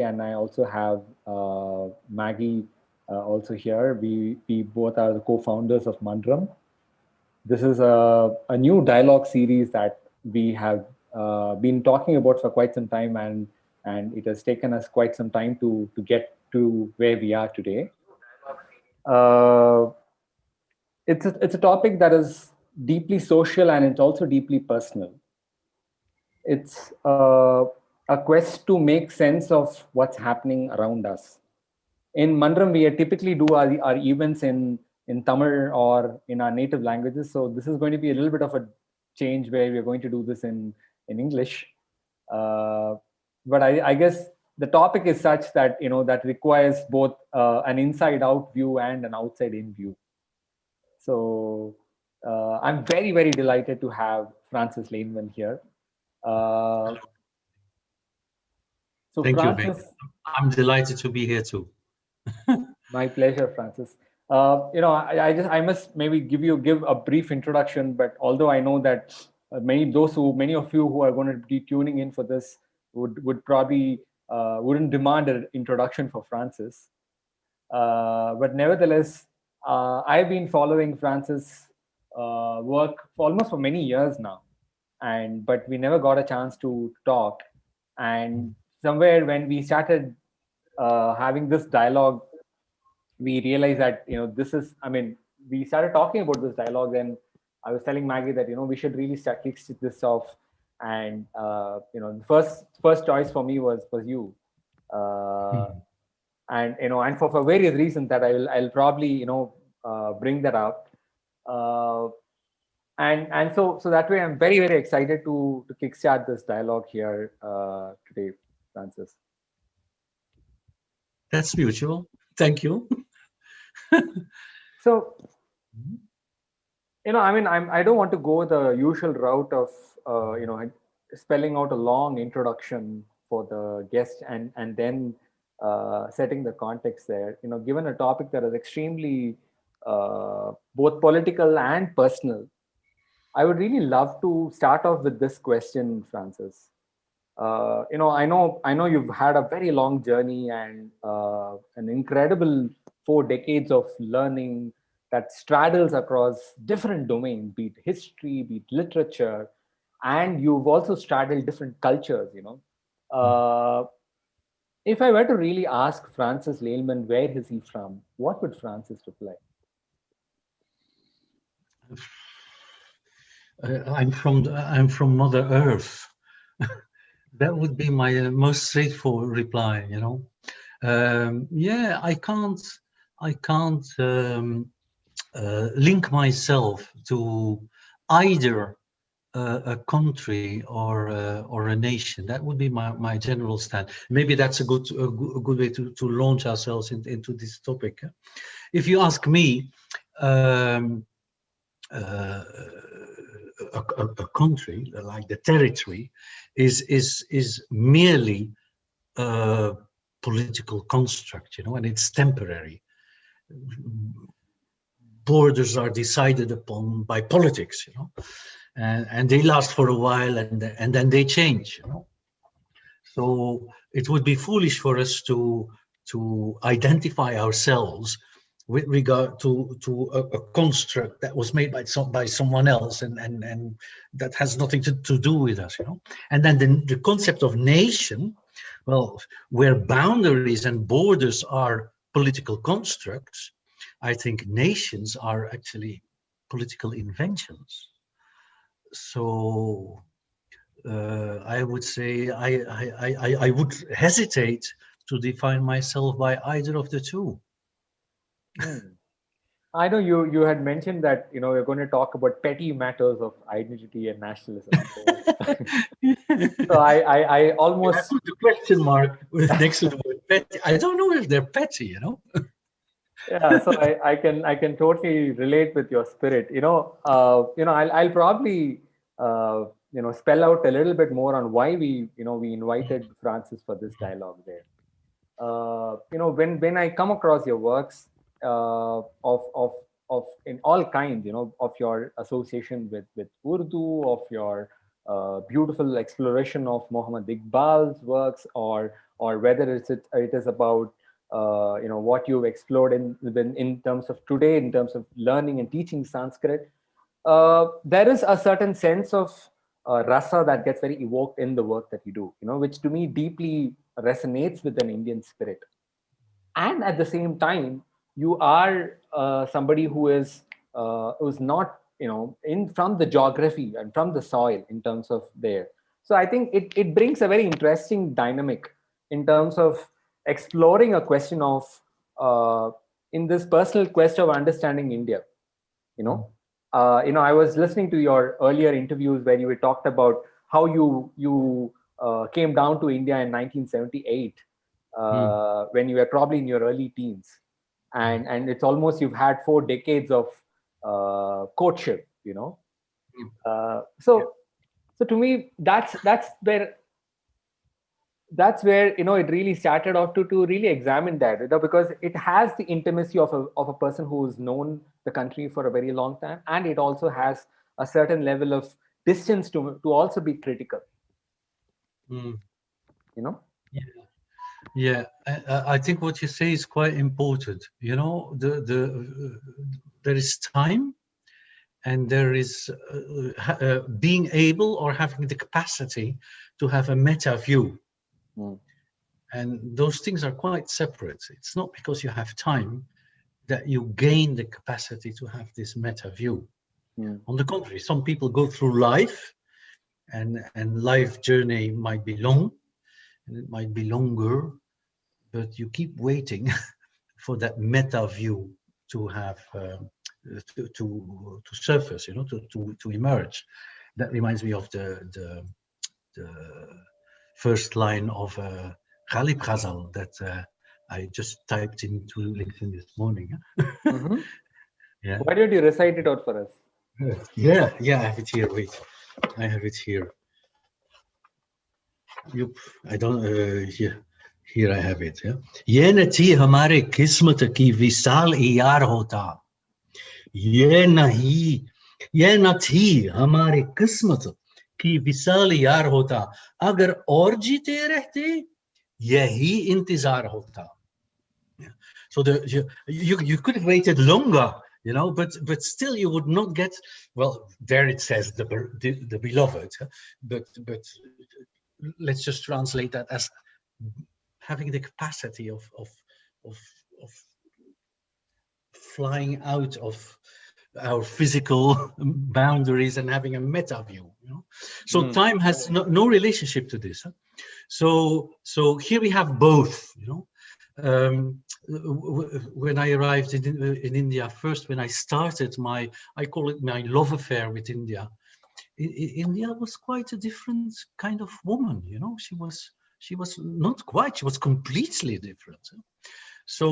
and I also have Maggie also here. We both are the co-founders of Mandram. This is a new dialogue series that we have been talking about for quite some time, and it has taken us quite some time to get to where we are today. Uh, it's a topic that is deeply social and it's also deeply personal. It's a quest to make sense of what's happening around us. In Mandram, we typically do our events in Tamil or in our native languages. So this is going to be a little bit of a change where we're going to do this in English. Uh, but I guess the topic is such that that requires both an inside out view and an outside in view. So I'm very, very delighted to have Francis Laleman here. Uh, so Thank you, Vic. Francis, I'm delighted to be here too. my pleasure, Francis. I must maybe give a brief introduction, but although I know that many of you who are going to be tuning in for this would probably wouldn't demand an introduction for Francis. But nevertheless, I've been following Francis' work for almost for many years now, but we never got a chance to talk. And somewhere when we started having this dialogue, we realized that this is. I mean, we started talking about this dialogue, and I was telling Maggie that we should really start kick this off. And the first choice for me was you. Uh, and for various reasons that I'll probably bring that up, uh, and so that way I'm very, very excited to kickstart this dialogue here today, Francis. That's mutual. Thank you. So I mean, I don't want to go the usual route of spelling out a long introduction for the guest and then setting the context there. Given a topic that is extremely both political and personal, I would really love to start off with this question, Francis. I know you've had a very long journey and an incredible 4 decades of learning that straddles across different domains, be it history, be it literature, and you've also straddled different cultures. Uh, if I were to really ask Francis Laleman where is he from, what would Francis reply? I'm from Mother Earth. That would be my most straightforward reply. Yeah, I can't link myself to either a country or a nation. That would be my general stand. Maybe that's a good way to launch ourselves into this topic. If you ask me, uh, a country like the territory is merely a political construct, and it's temporary. Borders are decided upon by politics, and they last for a while, and then they change, So it would be foolish for us to identify ourselves with regard to a construct that was made by someone else, and that has nothing to do with us, And then the concept of nation, well, where boundaries and borders are political constructs, I think nations are actually political inventions. So I would say I would hesitate to define myself by either of the two. I know you had mentioned that we're going to talk about petty matters of identity and nationalism. So I Yeah, I almost put the question mark next to the word petty. I don't know if they're petty. yeah. So I can totally relate with your spirit. I'll probably spell out a little bit more on why we invited Francis for this dialogue there. When I come across your works of in all kinds, of your association with Urdu, of your beautiful exploration of Muhammad Iqbal's works, or or whether it is about what you've explored in terms of today, in terms of learning and teaching Sanskrit, there is a certain sense of rasa that gets very evoked in the work that you do, which to me deeply resonates with an Indian spirit. And at the same time, you are somebody who's not in from the geography and from the soil in terms of there. So I think it brings a very interesting dynamic in terms of exploring a question of in this personal quest of understanding India. you know I was listening to your earlier interviews where you talked about how you came down to India in 1978, Mm. when you were probably in your early teens, and it's almost you've had 4 decades of courtship. Mm. Yeah. So to me, that's where it really started off to really examine that, because it has the intimacy of a person who's known the country for a very long time, and it also has a certain level of distance to also be critical. Mm. you know Yeah. Yeah. I think what you say is quite important. There is time, and there is being able or having the capacity to have a meta view. Mm, And those things are quite separate. It's not because you have time that you gain the capacity to have this meta view. mm, On the contrary, some people go through life, and life journey might be long, and it might be longer, but you keep waiting for that meta view to have to surface, to emerge. That reminds me of the first line of Ghalib Ghazal that I just typed into LinkedIn this morning. mhm. Yeah, Why don't you recite it out for us? yeah, I have it here. Wait, I have it here. Yup, I don't. Here I have it. Yeah. ये न थी हमारे किस्मत की विशाल यार होता, ये नहीं, ये न थी हमारी किस्मत की विशाल यार होता, अगर और जीते रहते यही इंतजार होता. Yeah. So you could have waited longer, but still you would not get. Well, there it says the beloved, but let's just translate that as having the capacity of of flying out of our physical boundaries and having a meta view. So Mm, time has no relationship to this. Huh? So here we have both. When I arrived in India first, when I started I call it my love affair with India. India was quite a different kind of woman. She was not quite. She was completely different. So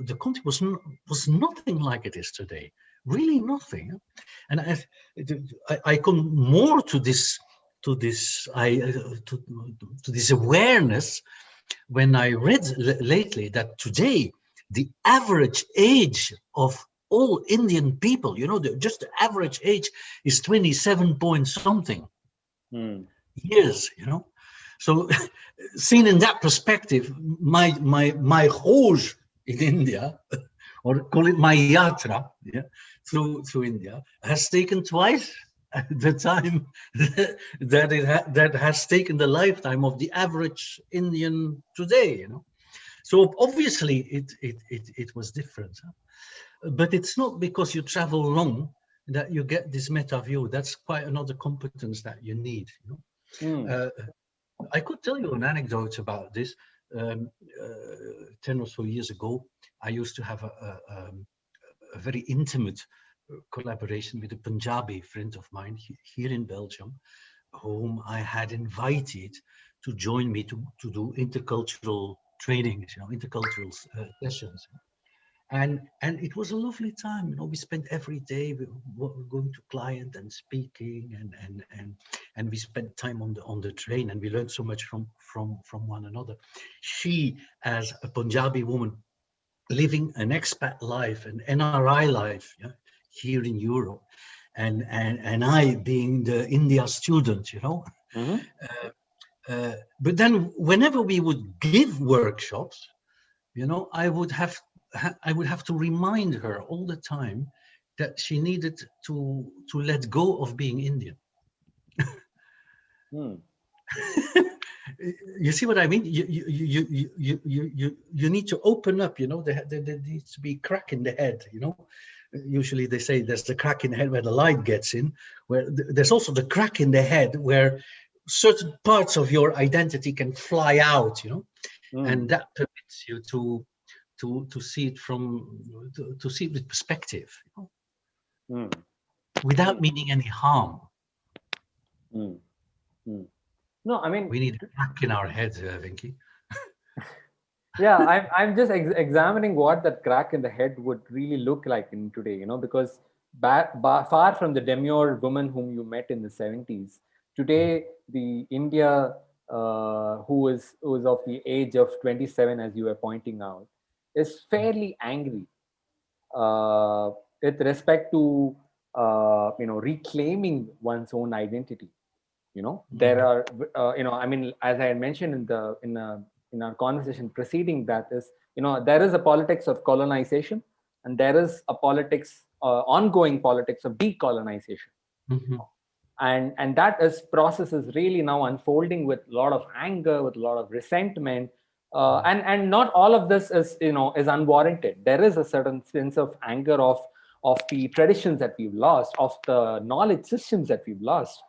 the country was nothing like it is today. Really nothing. And I come more to this awareness when I read lately that today the average age of all Indian people, just the average age is 27 point something mm, years. So seen in that perspective, my Hoj in India, or call it my yatra, yeah, through India, has taken twice the time that has taken the lifetime of the average Indian today. So obviously it was different, but it's not because you travel long that you get this meta view. That's quite another competence that you need. mm, Uh, I could tell you an anecdote about this. Um, 10 or so years ago, I used to have a very intimate collaboration with a Punjabi friend of mine here in Belgium, whom I had invited to join me to do intercultural trainings, intercultural sessions. And it was a lovely time. We spent every day going to client and speaking, and we spent time on the train, and we learned so much from one another. She, as a Punjabi woman living an expat life, an NRI life, yeah, here in Europe, and I being the India student, mhm, But then whenever we would give workshops, I would have to remind her all the time that she needed to let go of being Indian. Hmm. You see what I mean? You need to open up. There needs to be a crack in the head. Usually they say there's the crack in the head where the light gets in. Where there's also the crack in the head where certain parts of your identity can fly out. Hmm. And that permits you to see it to see it with perspective, Hmm. Hmm. without meaning any harm. Hmm. Hmm. No, I mean, We need a crack in our head, Vinky. yeah, I'm just examining what that crack in the head would really look like in today, because far from the demure woman whom you met in the 70s, today the India who is of the age of 27, as you were pointing out, is fairly angry uh, with respect to reclaiming one's own identity. There Mm, are I mean, as I had mentioned in our conversation preceding that, is there is a politics of colonization, and there is a politics ongoing politics of decolonization, mhm, and that is process is really now unfolding with a lot of anger, with a lot of resentment, and not all of this is unwarranted. There is a certain sense of anger of the traditions that we've lost, of the knowledge systems that we've lost,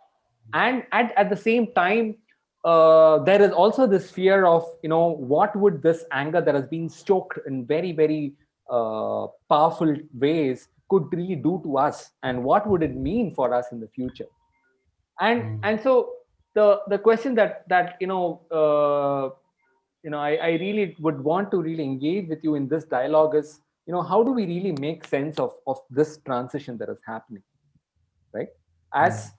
and at the same time, there is also this fear of what would this anger that has been stoked in very, very powerful ways could really do to us, and what would it mean for us in the future. And mm, so the question that I really would want to really engage with you in this dialogue is, how do we really make sense of this transition that is happening, right? mm, As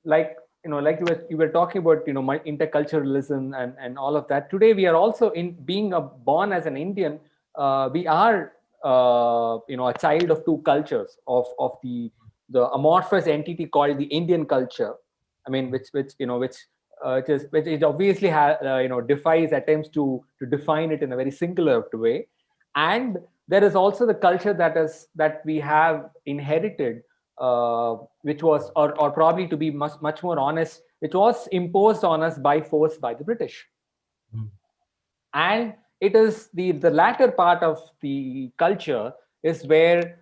like like you were talking about, interculturalism and all of that. Today we are also, in being born as an Indian, we are a child of two cultures, of the amorphous entity called the Indian culture. I mean, which it obviously defies attempts to define it in a very singular way. And there is also the culture that we have inherited, which was, or probably, to be much more honest, which was imposed on us by force by the British. mm, And it is the latter part of the culture is where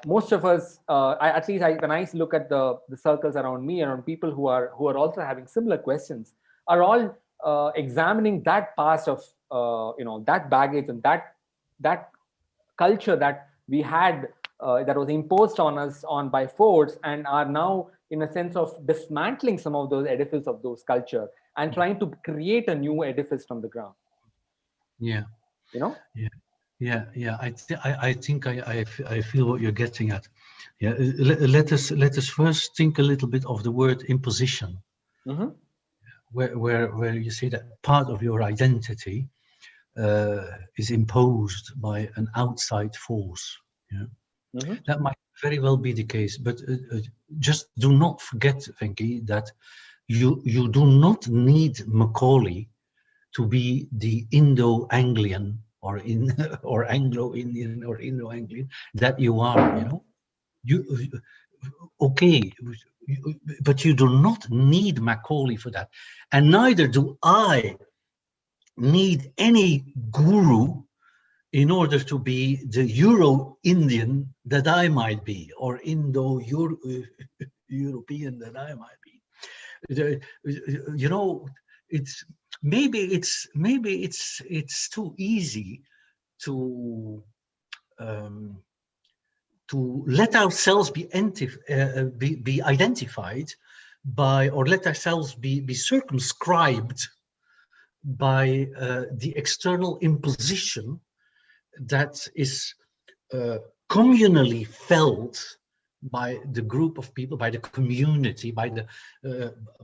most of us, at least when I look at the circles around me, around people who are also having similar questions, are all examining that past of that baggage, and that culture that we had, that was imposed on us on by force, and are now in a sense of dismantling some of those edifices of those culture, and trying to create a new edifice from the ground. yeah, you know yeah, yeah. I think I feel what you're getting at. Yeah, let us first think a little bit of the word imposition, hmm where you say that part of your identity is imposed by an outside force. Yeah. hmm That might very well be the case, but just do not forget, Venki, that you do not need Macaulay to be the Indo-Anglian or in or Anglo-Indian or Indo-Anglian that you are. You okay, but you do not need Macaulay for that, and neither do I need any guru in order to be the Euro-Indian that I might be, or Indo-European that I might be. The- You know, it's maybe it's too easy to um, let ourselves be identified by, or let ourselves be circumscribed by the external imposition that is uh, communally felt by the group of people, by the community, uh,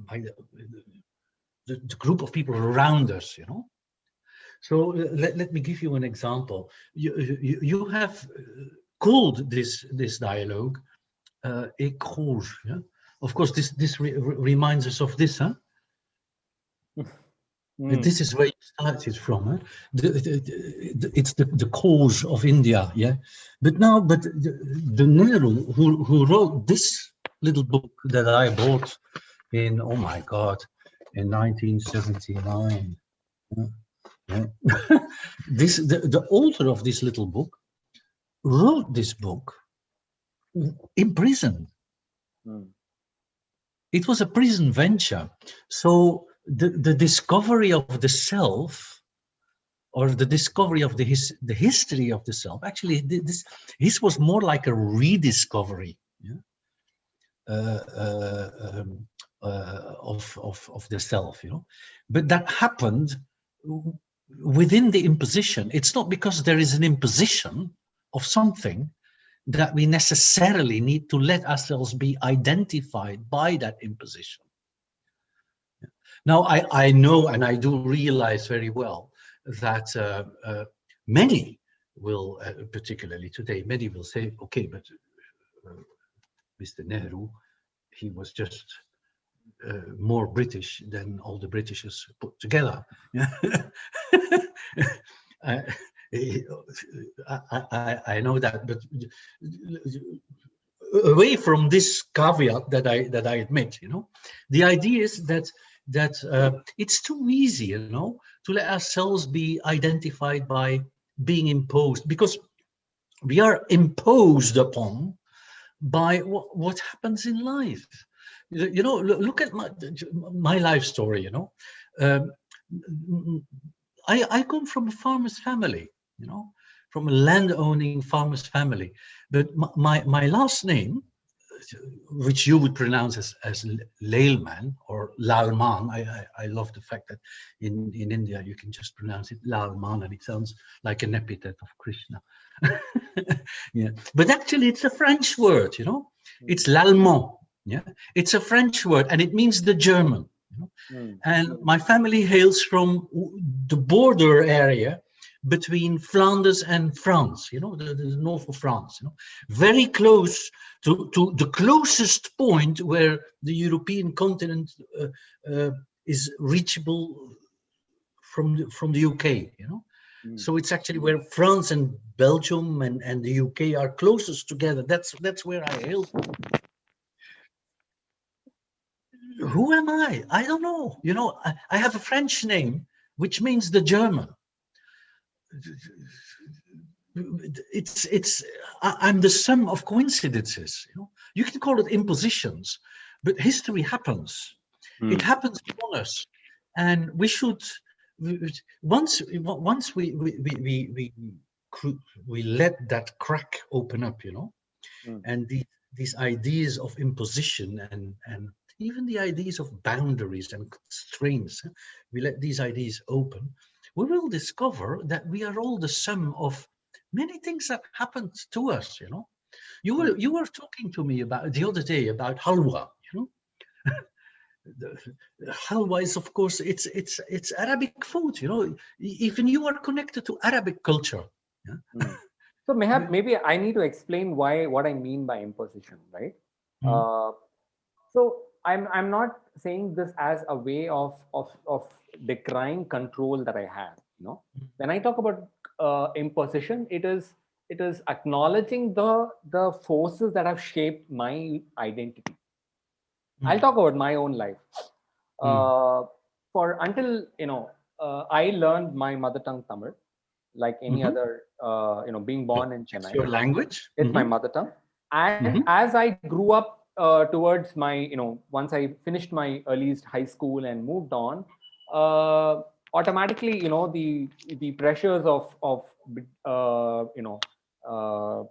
by the group of people around us. So let me give you an example. You have called this dialogue écrouge, yeah? Of course, this reminds us of this, huh? Mm, This is where you started from, huh? It's the cause of India, yeah. But now, the Nehru who wrote this little book that I bought in, oh my God, in 1979. Yeah, yeah. The author of this little book wrote this book in prison. mm, It was a prison venture. So the discovery of the self, or the discovery of the history of the self, actually this was more like a rediscovery, yeah? uh, um, of the self, you know. But that happened within the imposition. It's not because there is an imposition of something that we necessarily need to let ourselves be identified by that imposition. Now, I know and I do realize very well that many will, particularly today, many will say, okay, but Mr. Nehru, he was just more British than all the Britishers put together. I, I know that, but away from this caveat that I admit, you know, the idea is that it's too easy, you know, to let ourselves be identified by being imposed, because we are imposed upon by what happens in life. You know, look at my life story. You know, um, I come from a farmer's family. You know, from a land-owning farmer's family, but my last name, which you would pronounce as Laleman or Lalman. I love the fact that in India you can just pronounce it Lalman and it sounds like an epithet of Krishna. Yeah, but actually it's a French word, you know. It's mm, l'allemand. Yeah, it's a French word and it means the German. You know? mm, And my family hails from the border area between Flanders and France, you know, the north of France, you know, very close to the closest point where the European continent is reachable from the UK, you know. mm. So it's actually where France and Belgium and the UK are closest together. That's where I hail from. Who am I? I don't know. You know, I have a French name, which means the German. I'm the sum of coincidences. You know, you can call it impositions, but history happens. It Mm. happens upon us, and we should once we let that crack open up, you know, Mm. and these ideas of imposition and even the ideas of boundaries and constraints, we let these ideas open, we will discover that we are all the sum of many things that happened to us, you know. Mm. You were talking to me about the other day about halwa, you know. Halwa is, of course, it's Arabic food, you know. Even you are connected to Arabic culture. Yeah? Mm. So maybe I need to explain why what I mean by imposition, right? Mhm. Uh, so I'm not saying this as a way of decrying control that I have. You know, when I talk about imposition, it is acknowledging the forces that have shaped my identity. I'll Mhm. talk about my own life. Mhm. Uh, for until I learned my mother tongue Tamil, like any Mhm. other, being born in It's Chennai. your language. It's my mother tongue. And Mhm. as I grew up towards my, once I finished my earliest high school and moved on, automatically, the pressures uh, you know, uh,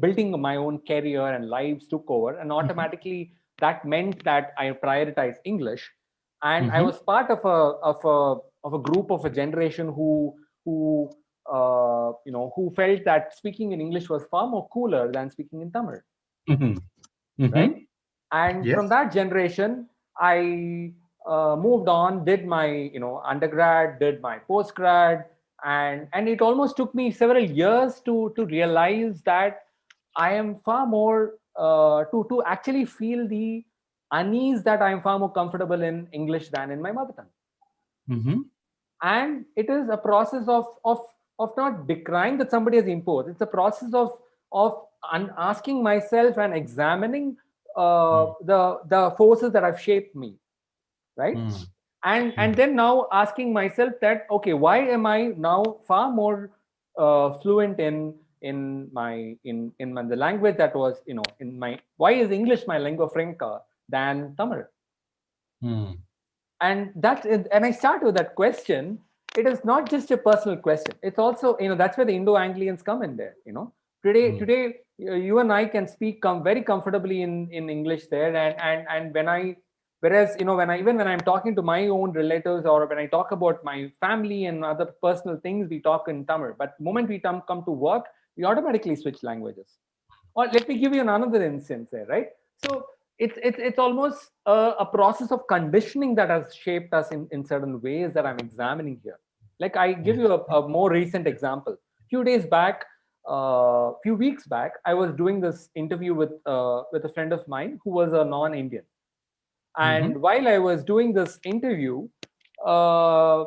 building my own career and lives took over, and Mhm. automatically that meant that I prioritized English, and I Mhm. was part of a group of a generation who felt that speaking in English was far more cooler than speaking in Tamil, Mhm. right? Mhm. And from Yes. that generation, I moved on, did my undergrad, did my postgrad, and it almost took me several years to realize that I am far more to actually feel unease that I'm far more comfortable in English than in my mother tongue. Mm-hmm. And it is a process of not decrying that somebody has imposed. It's a process of asking myself and examining the forces that have shaped me, right? Mm-hmm. And then now asking myself that, okay, why am I now far more fluent in the language that was, in my, why is English my lingua franca than Tamil? Mm-hmm. And I start with that question. It is not just a personal question. It's also, that's where the Indo-Anglians come in there. Today you and I can speak very comfortably in English there. And when I whereas when I'm talking to my own relatives, or when I talk about my family and other personal things, we talk in Tamil. But the moment we come to work, we automatically switch languages. Or let me give you another instance there, right? So it's almost a process of conditioning that has shaped us in certain ways that I'm examining here. Like, I give you a more recent example. Few weeks back, I was doing this interview with a friend of mine who was a non-Indian. Mm-hmm. And while I was doing this interview, uh,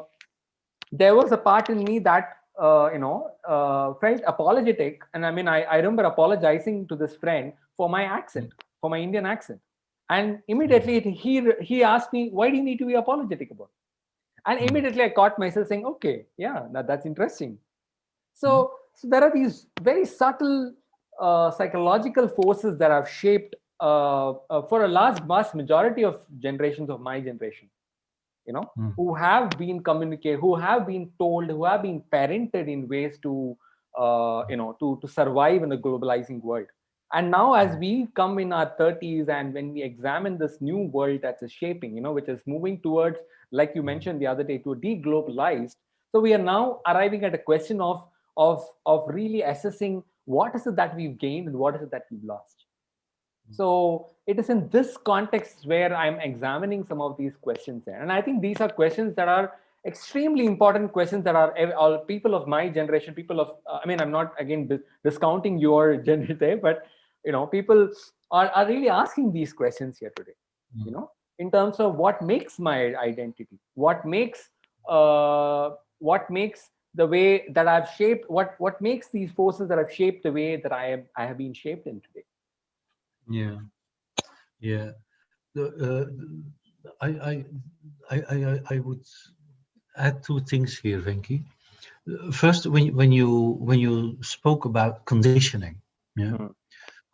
there was a part in me that felt apologetic. And I mean, I remember apologizing to this friend for my accent, for my Indian accent. And immediately he asked me, why do you need to be apologetic about it? And immediately I caught myself saying, okay, yeah, that's interesting. So there are these very subtle psychological forces that have shaped, for a large vast majority of generations of my generation, who have been communicated, who have been told, who have been parented in ways to, to survive in a globalizing world. And now, as we come in our 30s, and when we examine this new world that's shaping, which is moving towards, like you mentioned the other day, to a deglobalized. So we are now arriving at a question of really assessing what is it that we've gained and what is it that we've lost. So it is in this context where I'm examining some of these questions there. And I think these are questions that are extremely important questions that are all people of my generation, people of, I mean, I'm not again discounting your gender, but, people are really asking these questions here today, in terms of what makes my identity, what makes the way that I've shaped, what makes these forces that have shaped the way that I have been shaped in today. Yeah, yeah. I, I, I would add two things here, Venki. First, when you spoke about conditioning, yeah, Hmm.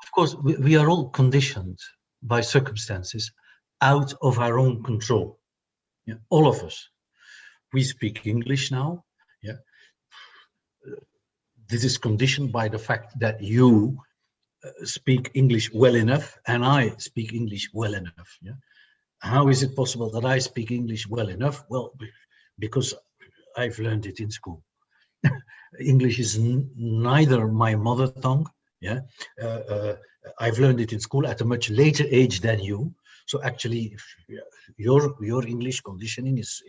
of course we are all conditioned by circumstances out of our own control. Yeah, all of us. We speak English now. Yeah, this is conditioned by the fact that you speak English well enough, and I speak English well enough. Yeah. How is it possible that I speak English well enough? Well, because I've learned it in school. English is neither my mother tongue. Yeah, uh, uh, I've learned it in school at a much later age than you. So actually, your English conditioning is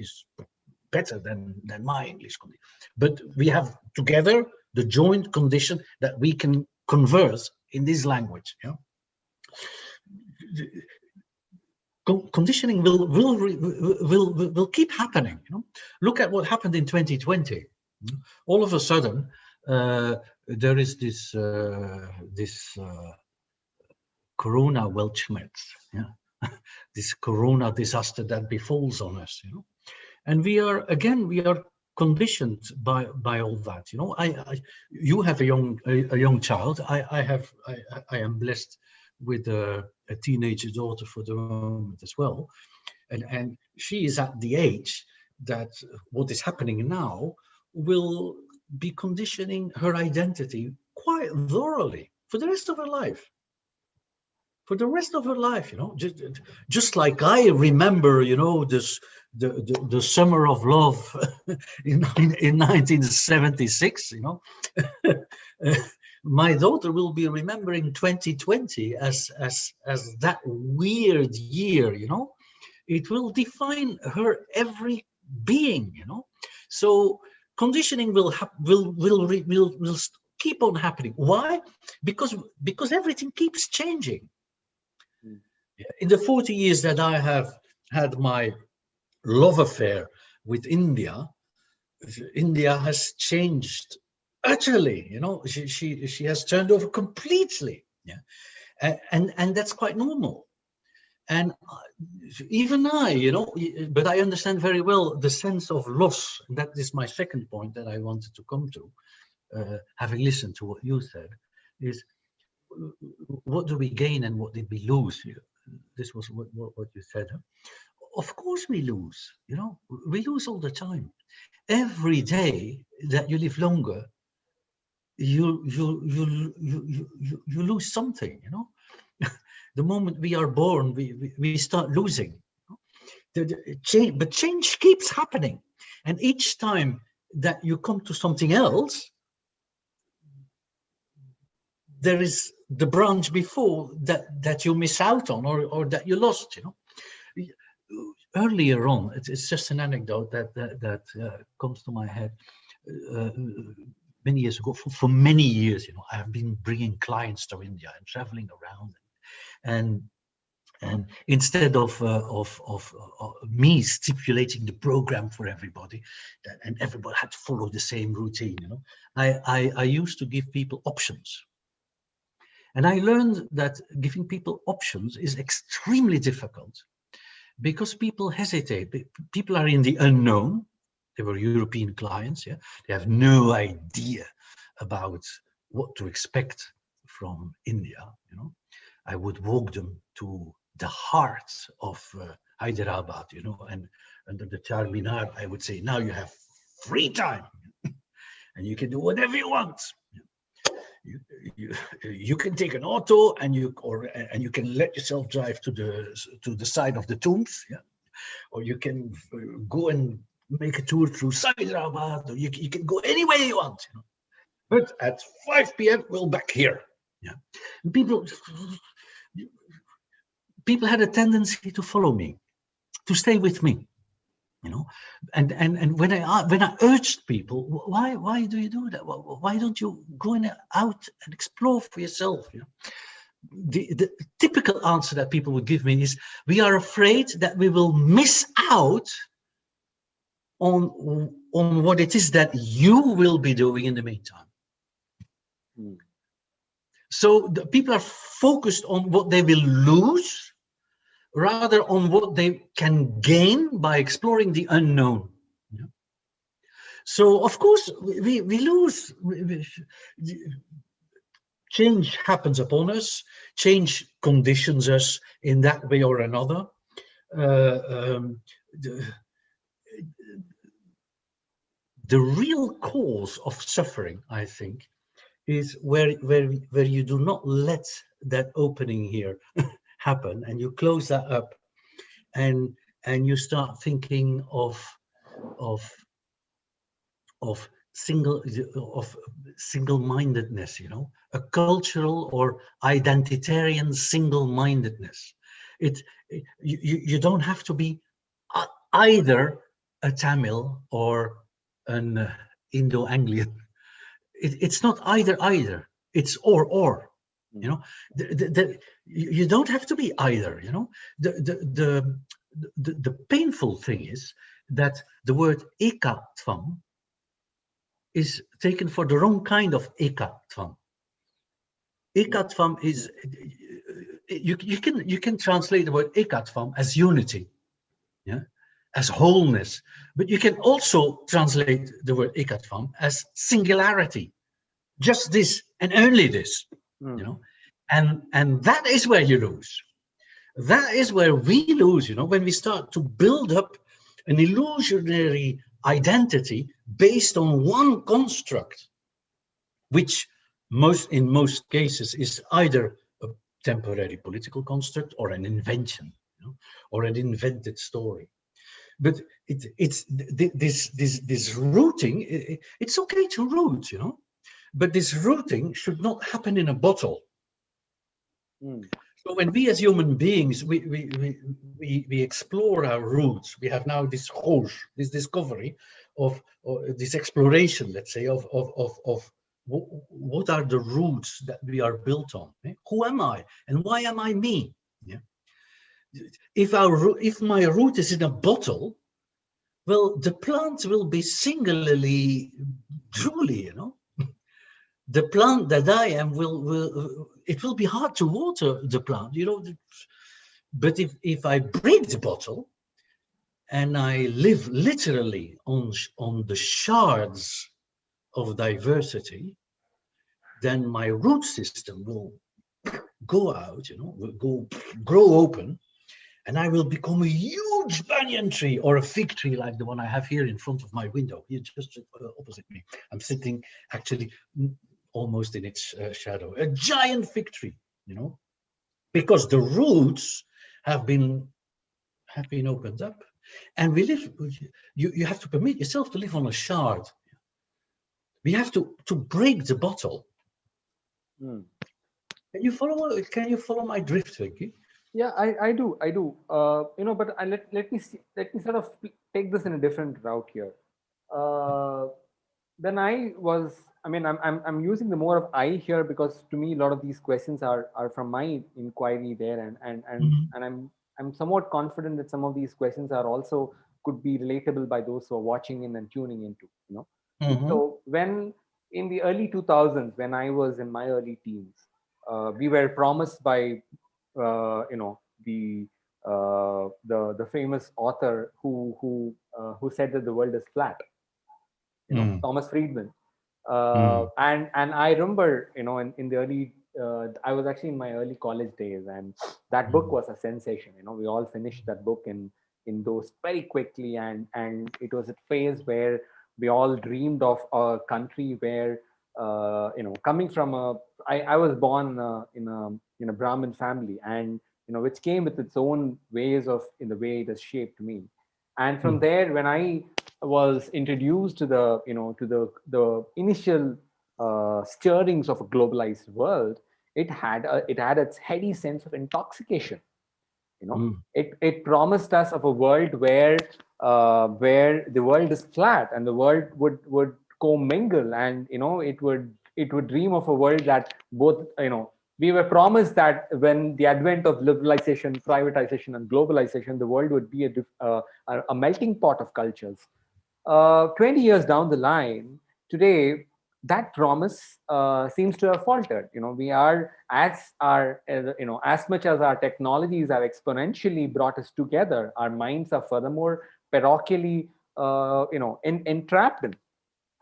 better than my English condition. But we have together the joint condition that we can converse in this language. Yeah, conditioning will keep happening. Look at what happened in 2020. All of a sudden, there is this corona weltschmerz, yeah, this corona disaster that befalls on us. And we are conditioned by all that. You have a young child. I am blessed with a teenage daughter for the moment as well, and she is at the age that what is happening now will be conditioning her identity quite thoroughly for the rest of her life. For the rest of her life, just like I remember, this the summer of love in 1976. My daughter will be remembering 2020 as that weird year. It will define her every being. So conditioning will keep on happening. Why? Because everything keeps changing. In the 40 years that I have had my love affair with India, India has changed utterly. You know, she has turned over completely. Yeah, and that's quite normal. And even I, you know, but I understand very well the sense of loss. And that is my second point that I wanted to come to, having listened to what you said, is what do we gain and what did we lose? This was what you said. Huh? Of course we lose, you know, we lose all the time. Every day that you live longer, you lose something, you know. The moment we are born, we start losing. Change, but change keeps happening. And each time that you come to something else, there is the branch before that you miss out on, or that you lost, you know. Earlier on, it's just an anecdote that comes to my head. Uh, Many years ago, for many years, you know, I have been bringing clients to India and traveling around, and instead of me stipulating the program for everybody, and everybody had to follow the same routine, you know, I used to give people options. And I learned that giving people options is extremely difficult because people hesitate. People are in the unknown. They were European clients. Yeah, they have no idea about what to expect from India. You know, I would walk them to the heart of Hyderabad. You know, and under the Charminar, I would say, now you have free time, and you can do whatever you want. You, you, you can take an auto and you can let yourself drive to the side of the tombs, yeah, or you can go and make a tour through Hyderabad, or you can go anywhere you want, you know. But at 5 p.m. we'll back here. Yeah, and people had a tendency to follow me, to stay with me, you know. And when I urged people, why do you do that? Why don't you go out and explore for yourself? You know? The typical answer that people would give me is, we are afraid that we will miss out on what it is that you will be doing in the meantime. Mm. So the people are focused on what they will lose rather on what they can gain by exploring the unknown. Yeah. So of course we lose. Change happens upon us. Change conditions us in that way or another. The real cause of suffering, I think, is where you do not let that opening here happen, and you close that up, and you start thinking of single-mindedness, you know, a cultural or identitarian single-mindedness. You don't have to be either a Tamil or an Indo-Anglian. It's not either. It's or. You know, you don't have to be either. You know, the painful thing is that the word ekatvam is taken for the wrong kind of ekatvam. Ekatvam is, you can translate the word ekatvam as unity, yeah, as wholeness, but you can also translate the word ekatvam as singularity, just this and only this, you know, and that is where you lose. That is where we lose, you know, when we start to build up an illusionary identity based on one construct, which in most cases is either a temporary political construct or an invention, you know, or an invented story. But it's this rooting. It's okay to root, you know, but this rooting should not happen in a bottle. So when we as human beings, we explore our roots, we have now this khosh, this discovery of this exploration, let's say, of what are the roots that we are built on? Eh? Who am I and why am I me? Yeah. if my root is in a bottle, well, the plant will be singularly, truly, the plant that I am will it will be hard to water the plant, But if I break the bottle and I live literally on the shards of diversity, then my root system will go out, will go grow open, and I will become a huge banyan tree or a fig tree like the one I have here in front of my window, here just opposite me. I'm sitting actually almost in its shadow, a giant fig tree, because the roots have been opened up, and we live. You have to permit yourself to live on a shard. We have to break the bottle. Mm. Can you follow my drift, Vicky? Yeah, I do. But let me sort of take this in a different route here. Uh, then I'm using the more of I here because to me a lot of these questions are from my inquiry there, Mm-hmm. and I'm somewhat confident that some of these questions are also could be relatable by those who are watching in and tuning into. Mm-hmm. So when in the early 2000s, when I was in my early teens, we were promised by the famous author who said that the world is flat, Thomas Friedman. Mm-hmm. And I remember, in the early, I was actually in my early college days, and that book was a sensation. We all finished that book in those very quickly, and it was a phase where we all dreamed of a country where, coming from I was born in a Brahmin family, and which came with its own ways of in the way it has shaped me. And from there, when I was introduced to the initial stirrings of a globalized world, it had its heady sense of intoxication. It promised us of a world where the world is flat and the world would commingle, and it would dream of a world that both, we were promised that when the advent of liberalization, privatization, and globalization, the world would be a melting pot of cultures. 20 years down the line, today, that promise seems to have faltered. We are as much as our technologies have exponentially brought us together, our minds are furthermore parochially, entrapped in.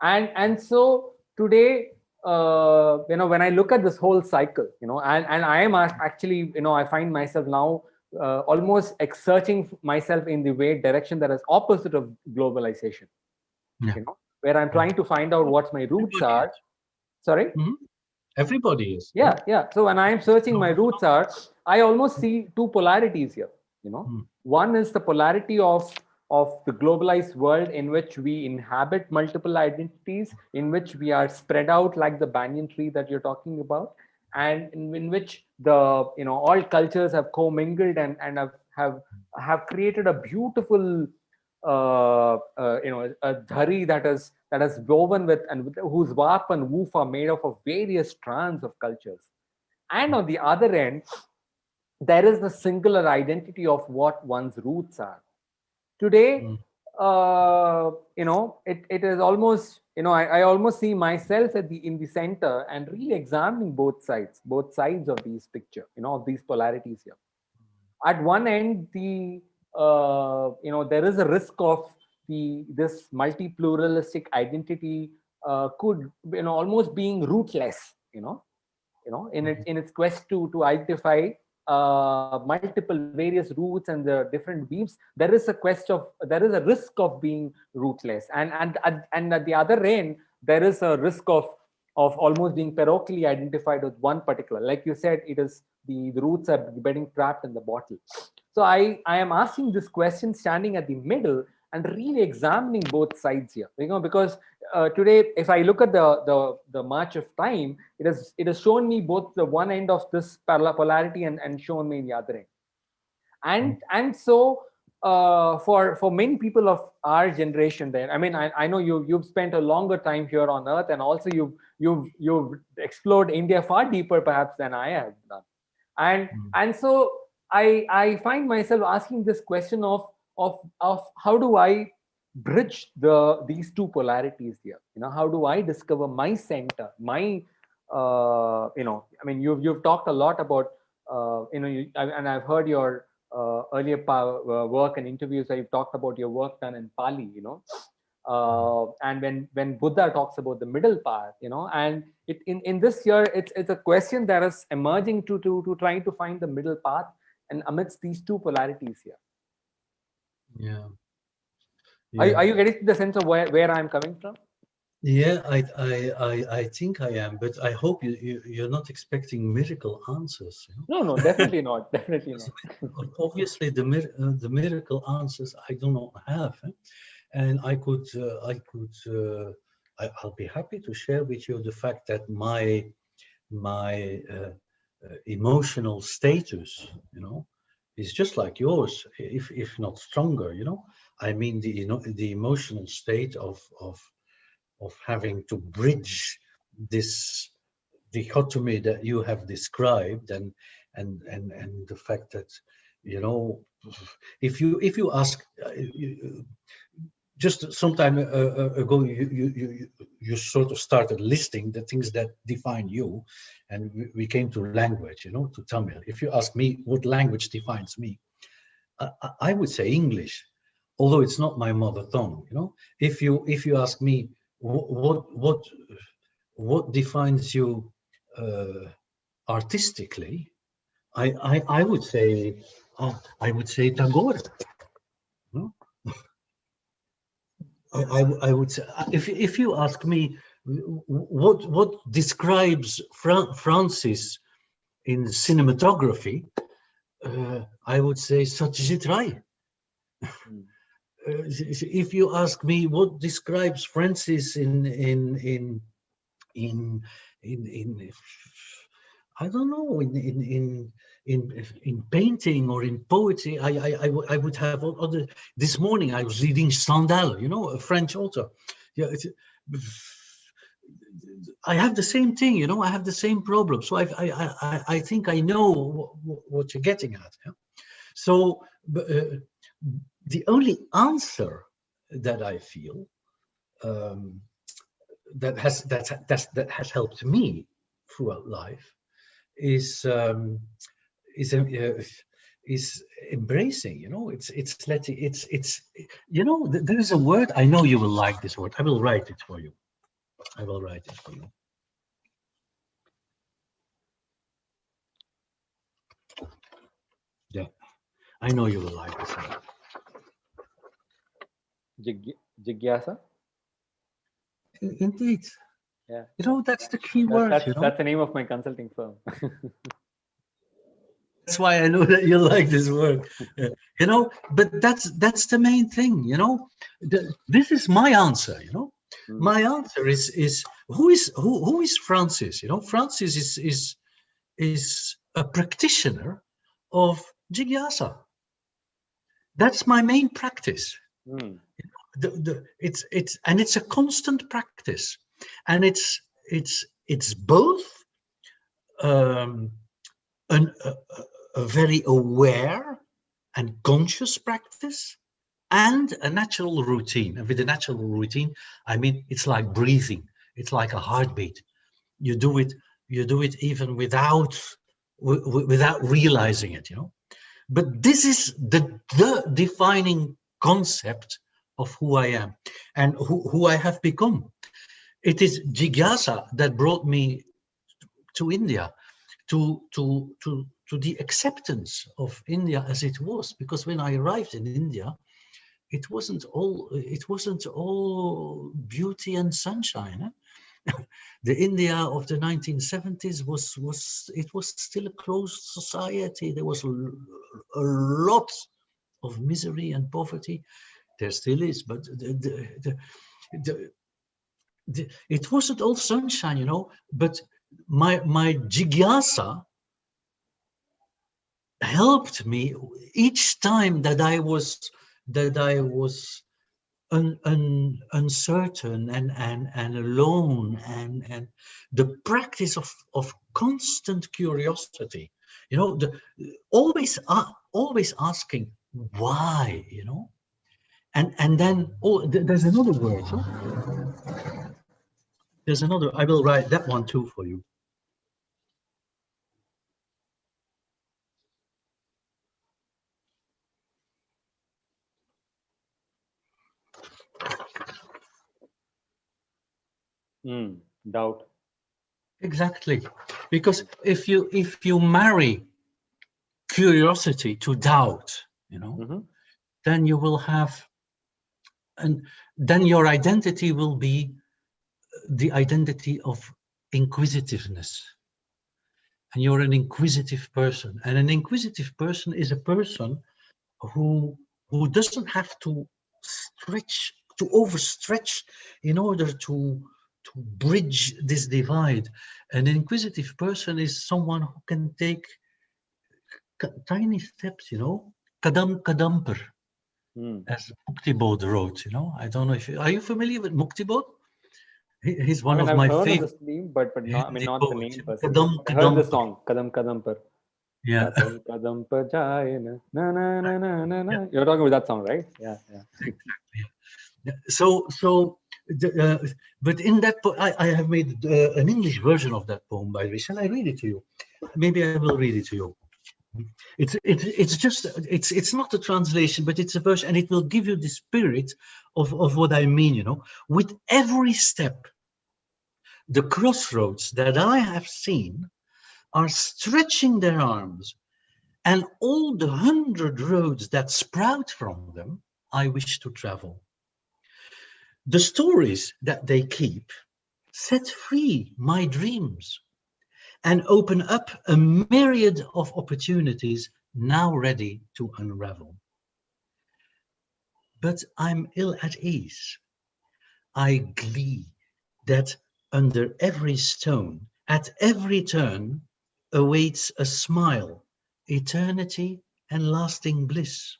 And so today, when I look at this whole cycle, and I am actually, I find myself now almost searching myself in the way direction that is opposite of globalization, Yeah. where I'm trying to find out what my roots Everybody are. is. Sorry. Mhm. Everybody is. Yeah. So when I'm searching my No. roots are, I almost see two polarities here. Mm. One is the polarity of the globalized world in which we inhabit multiple identities, in which we are spread out like the banyan tree that you're talking about, and in which the all cultures have commingled and have created a beautiful a dhari that is woven with and whose warp and woof are made up of various strands of cultures. And on the other end, there is the singular identity of what one's roots are. Today, Mm. it is almost, I almost see myself in the center and really examining both sides of these picture, of these polarities here. At one end, there is a risk of this multi-pluralistic identity could, almost being rootless, in its quest to identify multiple various roots and the different weaves. There is a risk of being rootless, and at the other end, there is a risk of almost being parochially identified with one particular, like you said, it is the roots are getting trapped in the bottle. So I am asking this question standing at the middle and really examining both sides here, because today, if I look at the march of time, it has shown me both the one end of this polarity and shown me the other end. And so for many people of our generation, there, I know you've spent a longer time here on earth, and also you've explored India far deeper perhaps than I have done. and Mm. and so I find myself asking this question of how do I bridge these two polarities here? How do I discover my center, my I mean, you've talked a lot about and I've heard your earlier work and interviews where you've talked about your work done in Pali, and when Buddha talks about the middle path, and in this year it's a question that is emerging to trying to find the middle path and amidst these two polarities here. Yeah. Are you getting the sense of where I'm coming from? Yeah, I think I am, but I hope you're not expecting miracle answers. No, definitely not. Definitely not. Obviously, the miracle answers I do not have, and I'll be happy to share with you the fact that my emotional status, is just like yours, if not stronger. I mean the emotional state of having to bridge this dichotomy that you have described, and the fact that if you ask just some time ago you sort of started listing the things that define you, and we came to language, to Tamil. If you ask me what language defines me, I would say English, although it's not my mother tongue. If you ask me what defines you artistically, I would say Tagore. No? I would say, if you ask me what describes Francis in cinematography, I would say Satyajit Ray. If you ask me what describes Francis in I don't know, in painting or in poetry, I would have other. This morning I was reading Stendhal, a French author. Yeah, I have the same thing, I have the same problem. So I think I know what you're getting at. Yeah? So the only answer that I feel that has helped me throughout life is embracing. It's letting it's there is a word. I know you will like this word. I will write it for you. Yeah, I know you will like this word. Jigyasa. Indeed. Yeah. That's the key word. That's the name of my consulting firm. That's why I know that you like this word. But that's the main thing. This is my answer. My answer is who is Francis? Francis is a practitioner of jigyasa. That's my main practice. It's a constant practice, and it's both a very aware and conscious practice and a natural routine. And with a natural routine, I mean it's like breathing. It's like a heartbeat. You do it even without realizing it. But this is the defining concept of who I am and who I have become. It is jigyasa that brought me to India, to the acceptance of India as it was. Because when I arrived in India, it wasn't all beauty and sunshine. The India of the 1970s was still a closed society. There was a lot of misery and poverty. There still is, but it wasn't all sunshine, But my jigyasa helped me each time that I was uncertain and alone, and the practice of constant curiosity You know, always asking why, you know. And then, oh, there's another word. Huh? There's another, I will write that one too for you. Doubt. Exactly. Because if you marry curiosity to doubt, you know, Mm-hmm. then you will have, and then your identity will be the identity of inquisitiveness. And you're an inquisitive person. And an inquisitive person is a person who doesn't have to overstretch in order to bridge this divide. An inquisitive person is someone who can take tiny steps, you know, kadam kadamper, Mm. as Muktibod wrote. You know, I don't know if are you familiar with Muktibod? He's I one mean, of I've my heard of favorite this name, but not. I mean, Hindi not the poets. name per se. Kadam I heard the kadamper. song "Kadam Kadam Par." Yeah. Kadam Kadam Par Jaye na na na na na na. You're talking about that song, right? Yeah, yeah. Exactly. So, but in that, I have made an English version of that poem, by the way. Shall I read it to you? Maybe I will read it to you. It's just it's not a translation, but it's a version, and it will give you the spirit of what I mean. You know, with every step, the crossroads that I have seen are stretching their arms, and all the 100 roads that sprout from them, I wish to travel. The stories that they keep set free my dreams and open up a myriad of opportunities now ready to unravel. But I'm ill at ease. I glee that under every stone, at every turn, awaits a smile, eternity, and lasting bliss.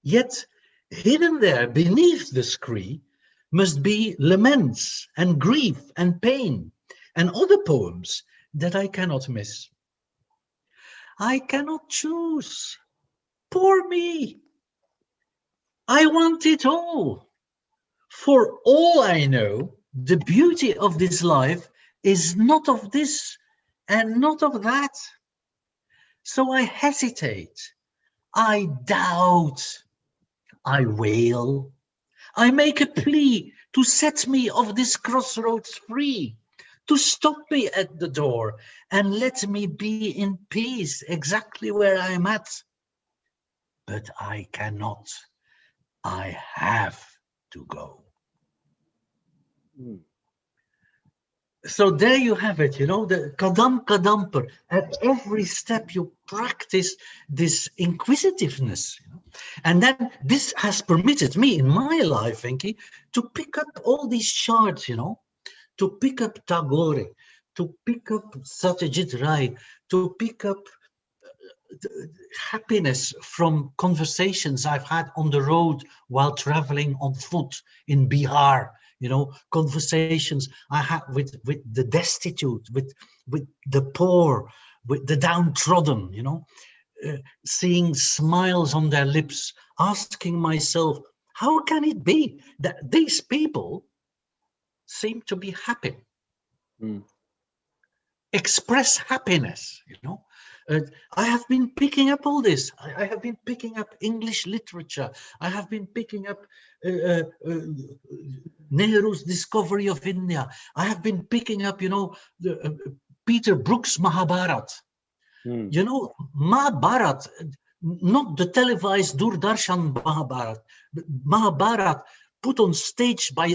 Yet, hidden there beneath the scree must be laments and grief and pain and other poems that I cannot miss. I cannot choose. Poor me. I want it all. For all I know, the beauty of this life is not of this and not of that. So I hesitate. I doubt. I wail. I make a plea to set me of this crossroads free, to stop me at the door and let me be in peace exactly where I'm at. But I cannot. I have to go. Mm. So there you have it, you know, the kadam kadamper. At every step you practice this inquisitiveness. You know? And then this has permitted me in my life, Venki, to pick up all these shards, you know, to pick up Tagore, to pick up Satyajit Ray, to pick up happiness from conversations I've had on the road while traveling on foot in Bihar, you know, conversations I had with the destitute, with the poor, with the downtrodden, you know, seeing smiles on their lips, asking myself, how can it be that these people seem to be happy? Mm. Express happiness, you know. I have been picking up all this. I have been picking up English literature. I have been picking up Nehru's discovery of India. I have been picking up, you know, Peter Brook's Mahabharat. Mm. You know, Mahabharat, not the televised Doordarshan Mahabharat, but Mahabharat put on stage by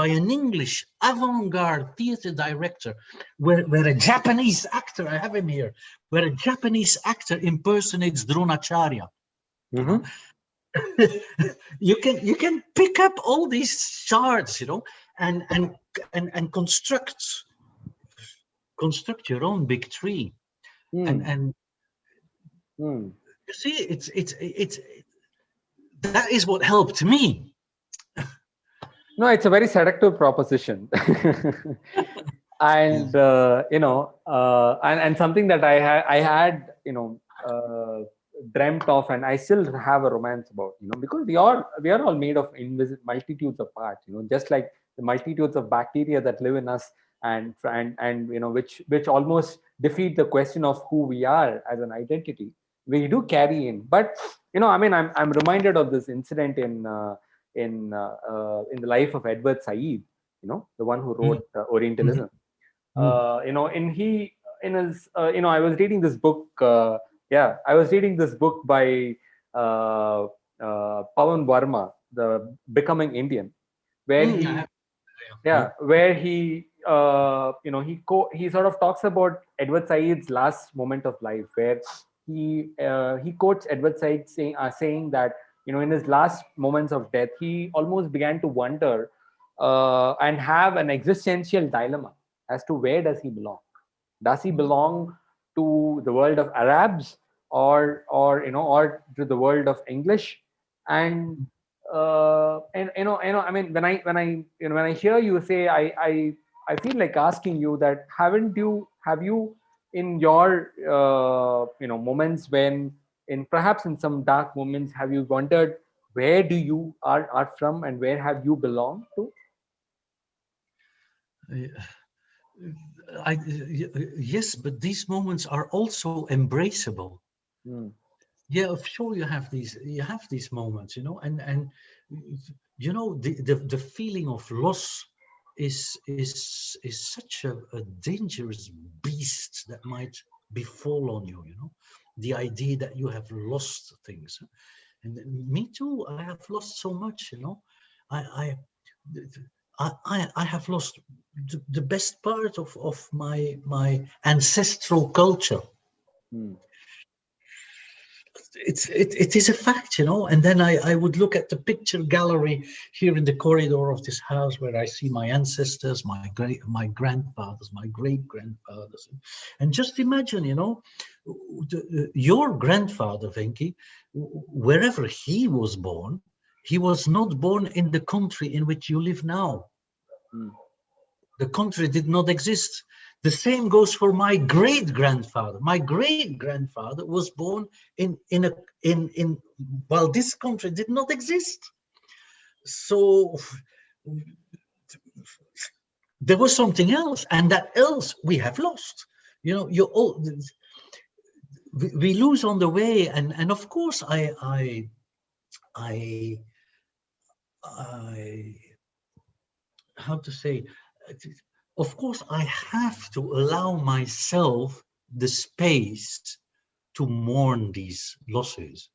an English avant-garde theater director, where a Japanese actor, I have him here, where a Japanese actor impersonates Dronacharya. Mm-hmm. You can pick up all these shards, you know, and construct your own big tree. Mm. And Mm. you see, it's that is what helped me. No, it's a very seductive proposition. Yeah. And and something that I had dreamt of, and I still have a romance about, because we are all made of multitudes of parts, just like the multitudes of bacteria that live in us, and which almost defeat the question of who we are as an identity. We do carry in, but I mean, I'm reminded of this incident in the life of Edward Said, the one who Mm, wrote mhm, Orientalism. mm, In his I was reading this book. I was reading this book by uh, Pawan Varma, the Becoming Indian, where mm, I he have, yeah. where he sort of talks about Edward Said's last moment of life, where he quotes Edward Said saying that, in his last moments of death, he almost began to wonder and have an existential dilemma as to where does he belong. Does he belong to the world of Arabs, or to the world of English? And I mean, when I hear you say, I feel like asking you that, have you in your moments, when in perhaps in some dark moments, have you wondered where do you are from, and where have you belonged to? Uh, yes, but these moments are also embraceable. Mm, Yeah, sure, you have these moments, and the feeling of loss is such a dangerous beast that might befall on you, the idea that you have lost things. And me too, I have lost so much, I I I have lost the best part of my ancestral culture. mm, It is a fact, and then I would look at the picture gallery here in the corridor of this house, where I see my ancestors, my grandfathers, my great grandfathers, and just imagine, your grandfather, Venki, wherever he was born, he was not born in the country in which you live now. mm, The country did not exist. The same goes for my great grandfather. My great grandfather was born in while this country did not exist. So there was something else, and that else we have lost. You all we lose on the way, and of course I I how to say, of course I have to allow myself the space to mourn these losses,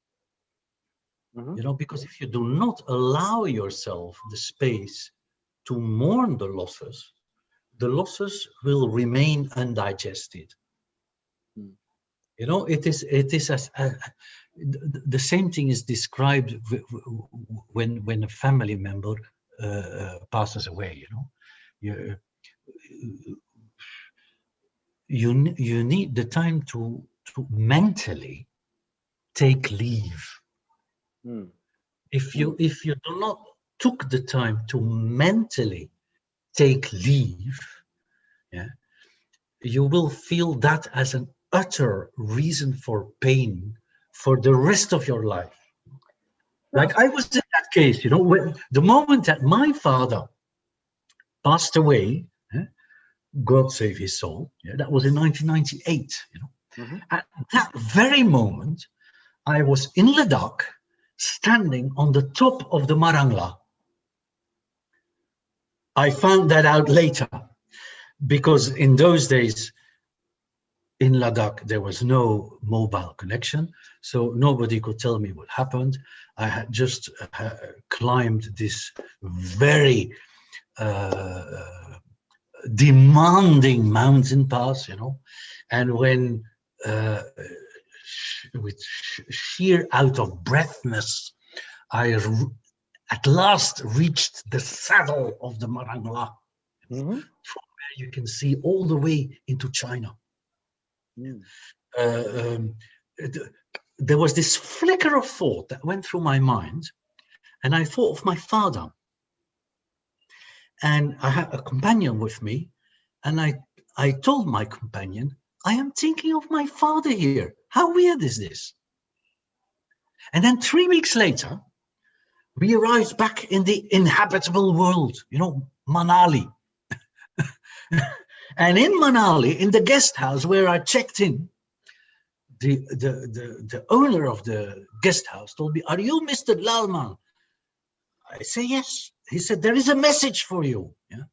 mhm. because if you do not allow yourself the space to mourn the losses will remain undigested. Mm, It is the same thing is described when a family member passes away. You, you need the time to mentally take leave. mm, If you do not took the time to mentally take leave, yeah, you will feel that as an utter reason for pain for the rest of your life. no, Like I was in that case, when the moment that my father passed away, God save his soul, yeah, that was in 1998. mhm, At that very moment, I was in Ladakh, standing on the top of the Marangla. I found that out later because in those days in Ladakh there was no mobile connection, so nobody could tell me what happened. I had just climbed this very uh, demanding mountain pass, and when uh, with sheer out of breathness, at last reached the saddle of the Marangla, mhm, from where you can see all the way into China. mm, Uh, um, there was this flicker of thought that went through my mind, and I thought of my father. And I had a companion with me, And I told my companion, I am thinking of my father here. How weird is this? And then 3 weeks later, we arrived back in the inhabitable world, Manali. And in Manali, in the guest house where I checked in, the owner of the guest house told me, "Are you Mr. Laleman?" I say, "Yes." He said, "There is a message for you." Yeah.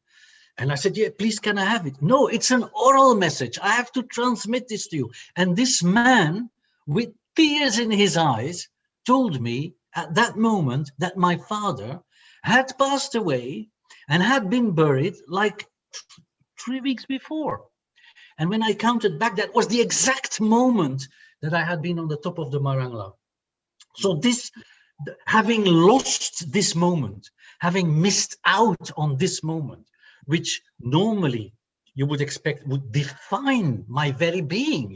And I said, "Yeah, please, can I have it?" "No, it's an oral message. I have to transmit this to you." And this man, with tears in his eyes, told me at that moment that my father had passed away and had been buried like 3 weeks before. And when I counted back, that was the exact moment that I had been on the top of the Marangla. So having lost this moment, having missed out on this moment, which normally you would expect would define my very being,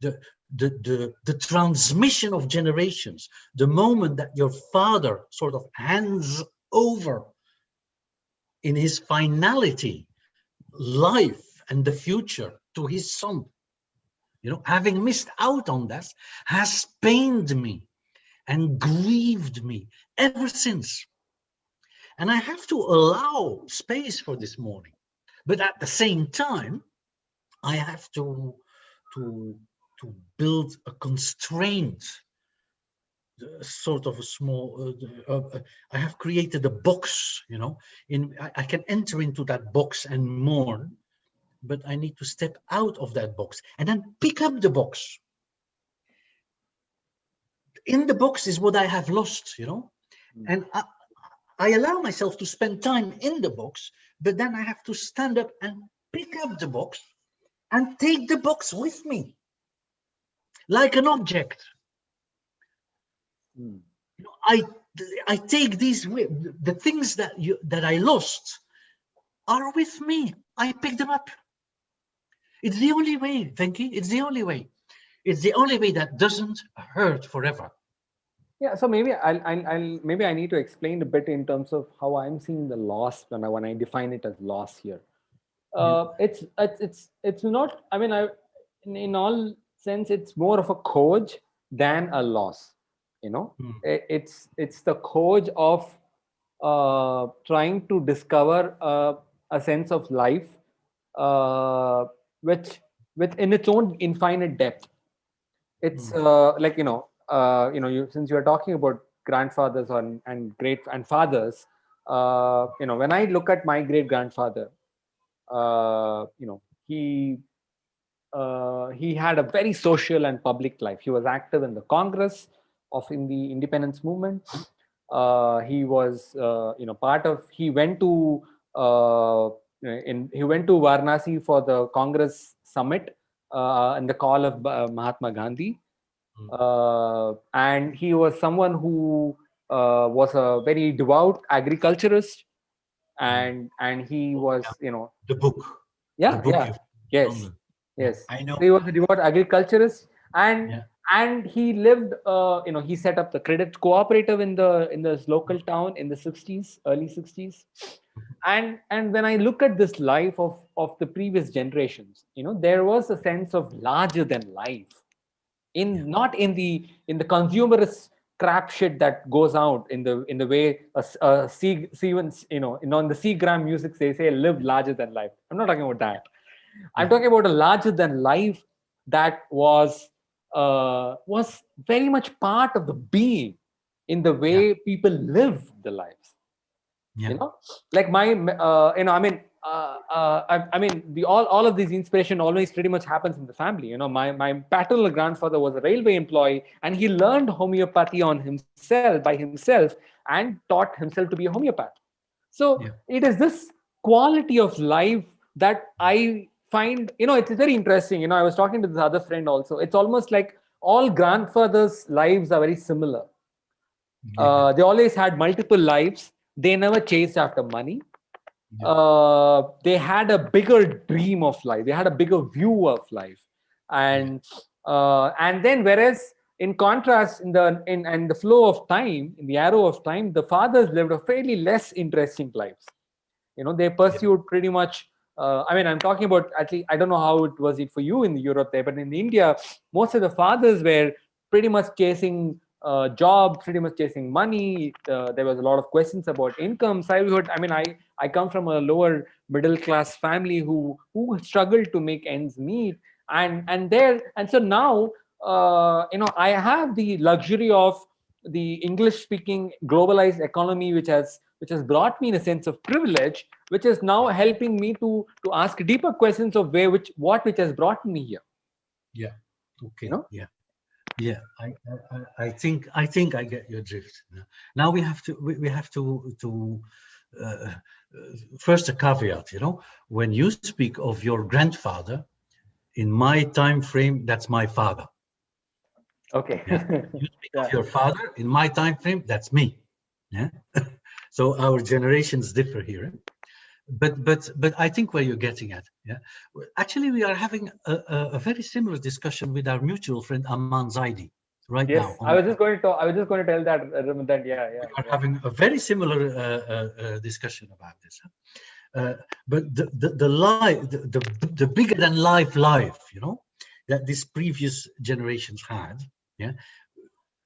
the transmission of generations, the moment that your father sort of hands over in his finality life and the future to his son, having missed out on that has pained me and grieved me ever since. And I have to allow space for this mourning. But at the same time, I have to, to build a constraint, sort of a small, I have created a box, I can enter into that box and mourn, but I need to step out of that box and then pick up the box. In the box is what I have lost, and I allow myself to spend time in the box, but then I have to stand up and pick up the box and take the box with me, like an object. I take these the things that I lost are with me. I pick them up. It's the only way, Venki. It's the only way. It's the only way that doesn't hurt forever. Yeah, so maybe maybe I need to explain a bit in terms of how I'm seeing the loss when I define it as loss here. It's not. I mean, in all sense, it's more of a courage than a loss. It's the courage of trying to discover a sense of life, which within its own infinite depth. It's like since you are talking about grandfathers and great and fathers, when I look at my great grandfather, he had a very social and public life. He was active in the Congress in the independence movement. He was part of. He went to Varanasi for the Congress summit and the call of Mahatma Gandhi. And he was someone who was a very devout agriculturist, and he was the book. Yeah, the book yeah, yes, yes. I know. So he was a devout agriculturist, and Yeah. and he lived. He set up the credit cooperative in this local town in the '60s, early '60s, and when I look at this life of the previous generations, there was a sense of larger than life, not in the consumerist crap shit that goes out in the way a on the Seagram music they say live larger than life. I'm not talking about that. I'm talking about a larger than life that was very much part of the being in the way people live the lives. Like I mean the all of these inspiration always pretty much happens in the family. My paternal grandfather was a railway employee, and he learned homeopathy on himself by himself and taught himself to be a homeopath. So it is this quality of life that I find, it's very interesting. I was talking to this other friend also. It's almost like all grandfathers' lives are very similar. They always had multiple lives. They never chased after money. They had a bigger dream of life. They had a bigger view of life, and then whereas in contrast, in the flow of time, in the arrow of time, the fathers lived a fairly less interesting lives. They pursued pretty much I mean, I'm talking about, at least I don't know how it was it for you in Europe there, but in India, most of the fathers were pretty much chasing jobs, pretty much chasing money. There was a lot of questions about income, livelihood. I mean, I come from a lower middle class family who struggled to make ends meet, and so now I have the luxury of the English speaking globalized economy, which has brought me in a sense of privilege, which is now helping me to ask deeper questions of which has brought me here. Yeah. You Okay. know. Yeah. Yeah. I think I get your drift. Now we have to uh, first a caveat. When you speak of your grandfather, in my time frame, that's my father. Okay. Yeah. You speak of Yeah. your father, in my time frame, that's me. Yeah. So our generations differ here. But I think where you're getting at, yeah. Actually, we are having a very similar discussion with our mutual friend Aman Zaidi right now. Yes, I was just going to talk. I was just going to tell that, that yeah, We yeah, are yeah. having a very similar discussion about this. But the life, the bigger than life life, that these previous generations had, yeah.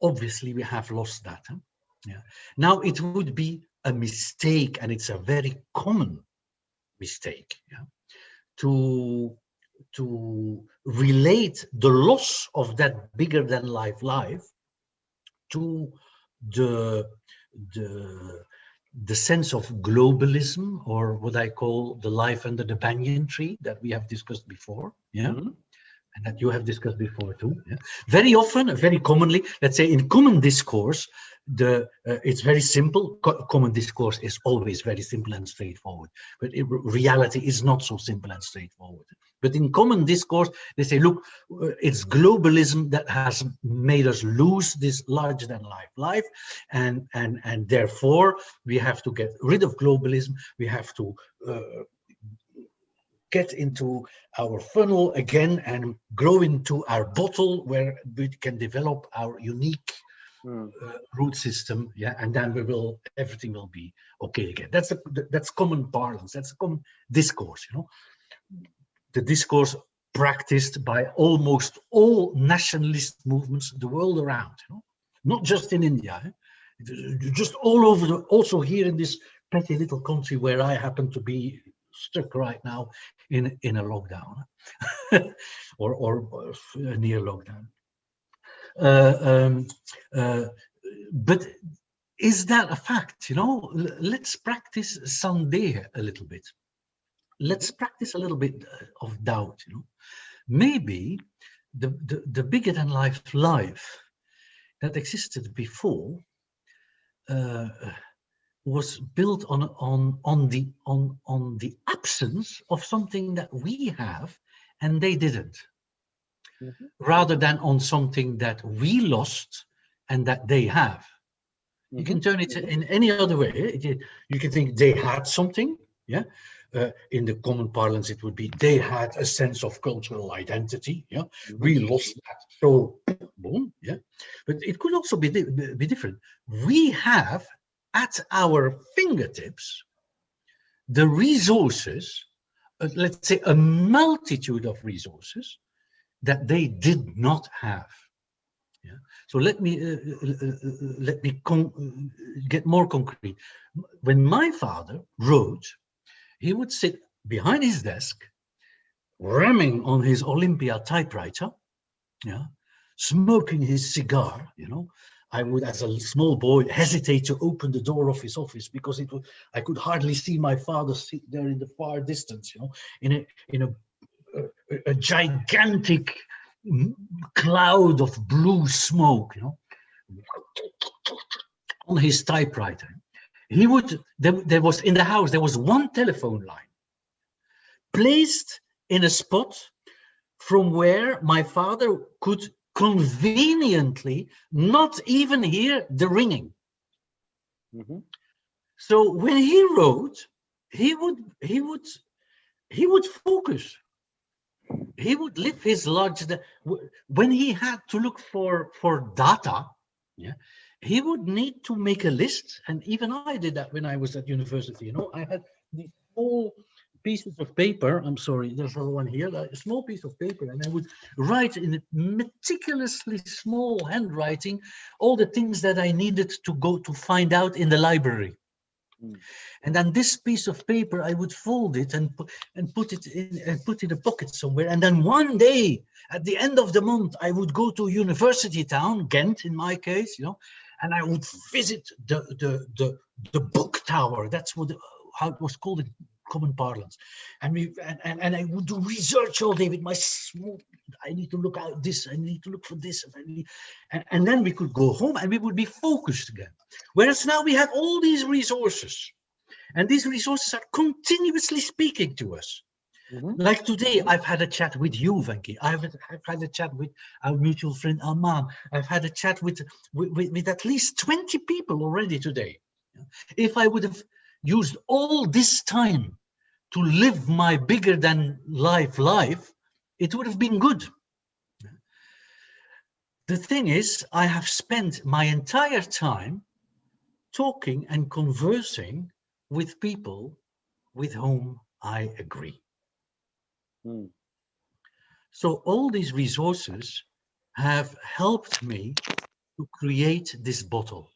Obviously, we have lost that. Yeah. Now it would be a mistake, and it's a very common mistake. Yeah, to relate the loss of that bigger than life life to the the the sense of globalism, or what I call the life under the banyan tree that we have discussed before. Yeah. Hmm. And that you have discussed before too. Yeah? Very often, very commonly, let's say in common discourse, it's very simple. Common discourse is always very simple and straightforward, but reality is not so simple and straightforward. But in common discourse, they say, look, it's globalism that has made us lose this larger than life life, and therefore we have to get rid of globalism. We have to get into our funnel again and grow into our bottle where we can develop our unique Mm. root system. Yeah, and then everything will be okay again. That's common parlance. That's a common discourse. The discourse practiced by almost all nationalist movements the world around. Not just in India. Just all over also here in this petty little country where I happen to be stuck right now in a lockdown or near lockdown. Uh, um, uh, but is that a fact? Let's practice Sandeha a little bit. Let's practice a little bit of doubt. Maybe the bigger than life life that existed before uh, was built on the absence of something that we have and they didn't, Mhm. rather than on something that we lost and that they have. You can Mhm. turn it in any other way. You can think they had something, yeah. In the common parlance, it would be they had a sense of cultural identity. Yeah, Mhm. we lost that, so boom. Yeah, but it could also be different. We have at our fingertips the resources, let's say a multitude of resources that they did not have. Yeah. So let me get more concrete. When my father wrote, he would sit behind his desk, ramming on his Olympia typewriter, yeah, smoking his cigar. I would, as a small boy, hesitate to open the door of his office because I could hardly see my father sit there in the far distance, in a gigantic cloud of blue smoke, on his typewriter. There was in the house, there was one telephone line placed in a spot from where my father could conveniently not even hear the ringing. Mhm. So when he wrote, he would focus. He would live his large. When he had to look for data, yeah, he would need to make a list, and even I did that when I was at university. I had these small pieces of paper. I'm sorry, there's another one here. A small piece of paper, and I would write in a meticulously small handwriting all the things that I needed to go to find out in the library. Mm. And then this piece of paper, I would fold it and put it in a pocket somewhere. And then one day, at the end of the month, I would go to university town, Ghent in my case, and I would visit the book tower. That's how it was called in common parlance. And I would do research all day with my small. I need to look out this. I need to look for this. And then we could go home and we would be focused again. Whereas now we have all these resources. And these resources are continuously speaking to us. Mm-hmm. Like today, I've had a chat with you, Venki. I've had a chat with our mutual friend, Alman. I've had a chat with at least 20 people already today. If I would have used all this time to live my bigger than life, it would have been good. The thing is, I have spent my entire time talking and conversing with people with whom I agree. Mm. So all these resources have helped me to create this bottle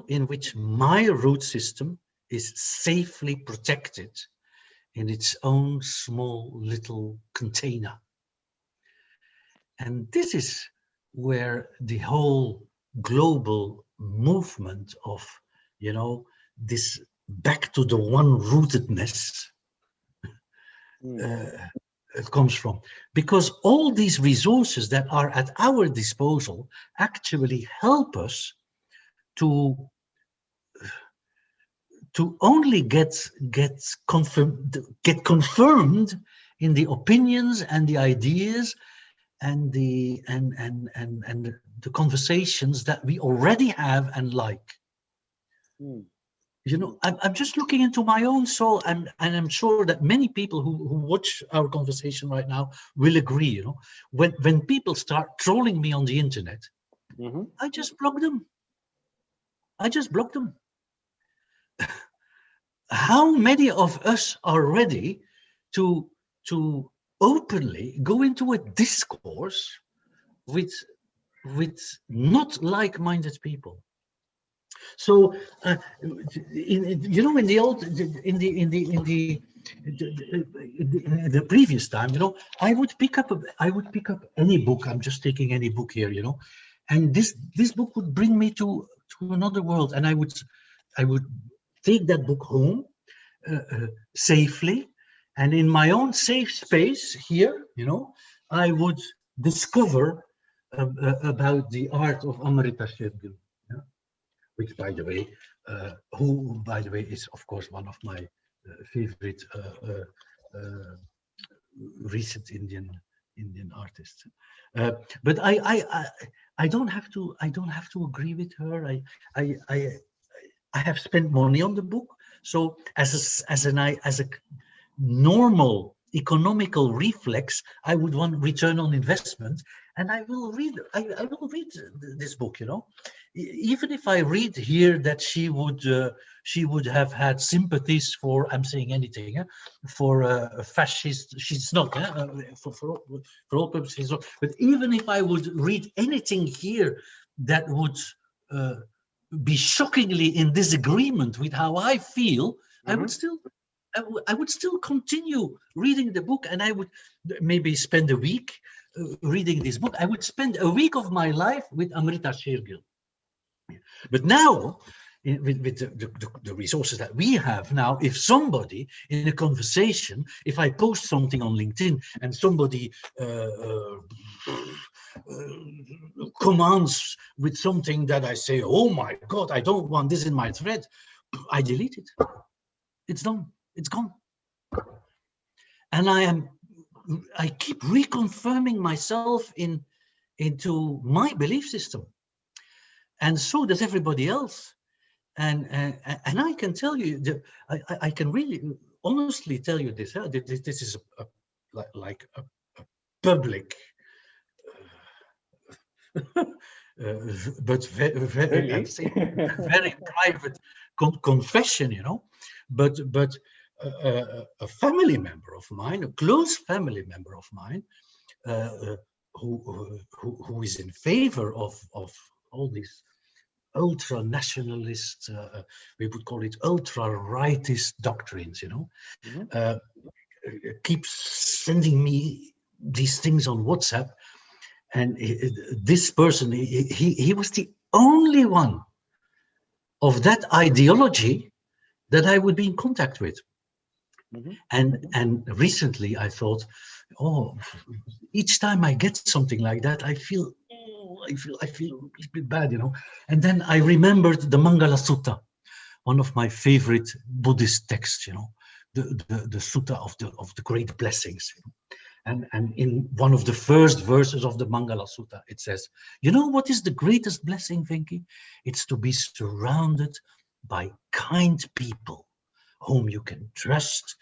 in which my root system is safely protected in its own small little container. And this is where the whole global movement of, this back to the one rootedness comes from, because all these resources that are at our disposal actually help us to only get confirmed in the opinions and the ideas and the conversations that we already have and like. Mm. I'm just looking into my own soul, and I'm sure that many people who watch our conversation right now will agree. When people start trolling me on the internet, Mm-hmm. I just block them. How many of us are ready to openly go into a discourse with not like-minded people? So, in the old, in the previous time, I would pick up any book. I'm just taking any book here, and this book would bring me to another world, and I would take that book home safely, and in my own safe space here, I would discover about the art of Amrita Shergill. Which, by the way, is of course one of my favorite recent Indian artists. But I don't have to agree with her. I have spent money on the book, so as a normal economical reflex, I would want return on investment, and I will read this book. Even if I read here that she would have had sympathies for, I'm saying anything, for a fascist. She's not, for all purposes, she's not. But even if I would read anything here that would be shockingly in disagreement with how I feel, I would still continue reading the book, and I would maybe spend a week reading this book. I would spend a week of my life with Amrita Shergill. But now, with the resources that we have now, if somebody in a conversation, if I post something on LinkedIn and somebody commands with something that I say, oh my God, I don't want this in my thread, I delete it. It's done. It's gone. And I keep reconfirming myself into my belief system, and so does everybody else. And I can tell you, I can really honestly tell you this. This is like a public, but very, Really? I'm saying very private, confession, but a family member of mine, a close family member of mine, uh, uh, who is in favor of all these ultra nationalist, we would call it ultra rightist doctrines, Mhm. uh, keeps sending me these things on WhatsApp. And this person, he was the only one of that ideology that I would be in contact with. Mhm. And recently I thought, oh, each time I get something like that, I feel a little bit bad, And then I remembered the Mangala Sutta, one of my favorite Buddhist texts, the Sutta of the great blessings. And in one of the first verses of the Mangala Sutta, it says, what is the greatest blessing, Vinky? It's to be surrounded by kind people whom you can trust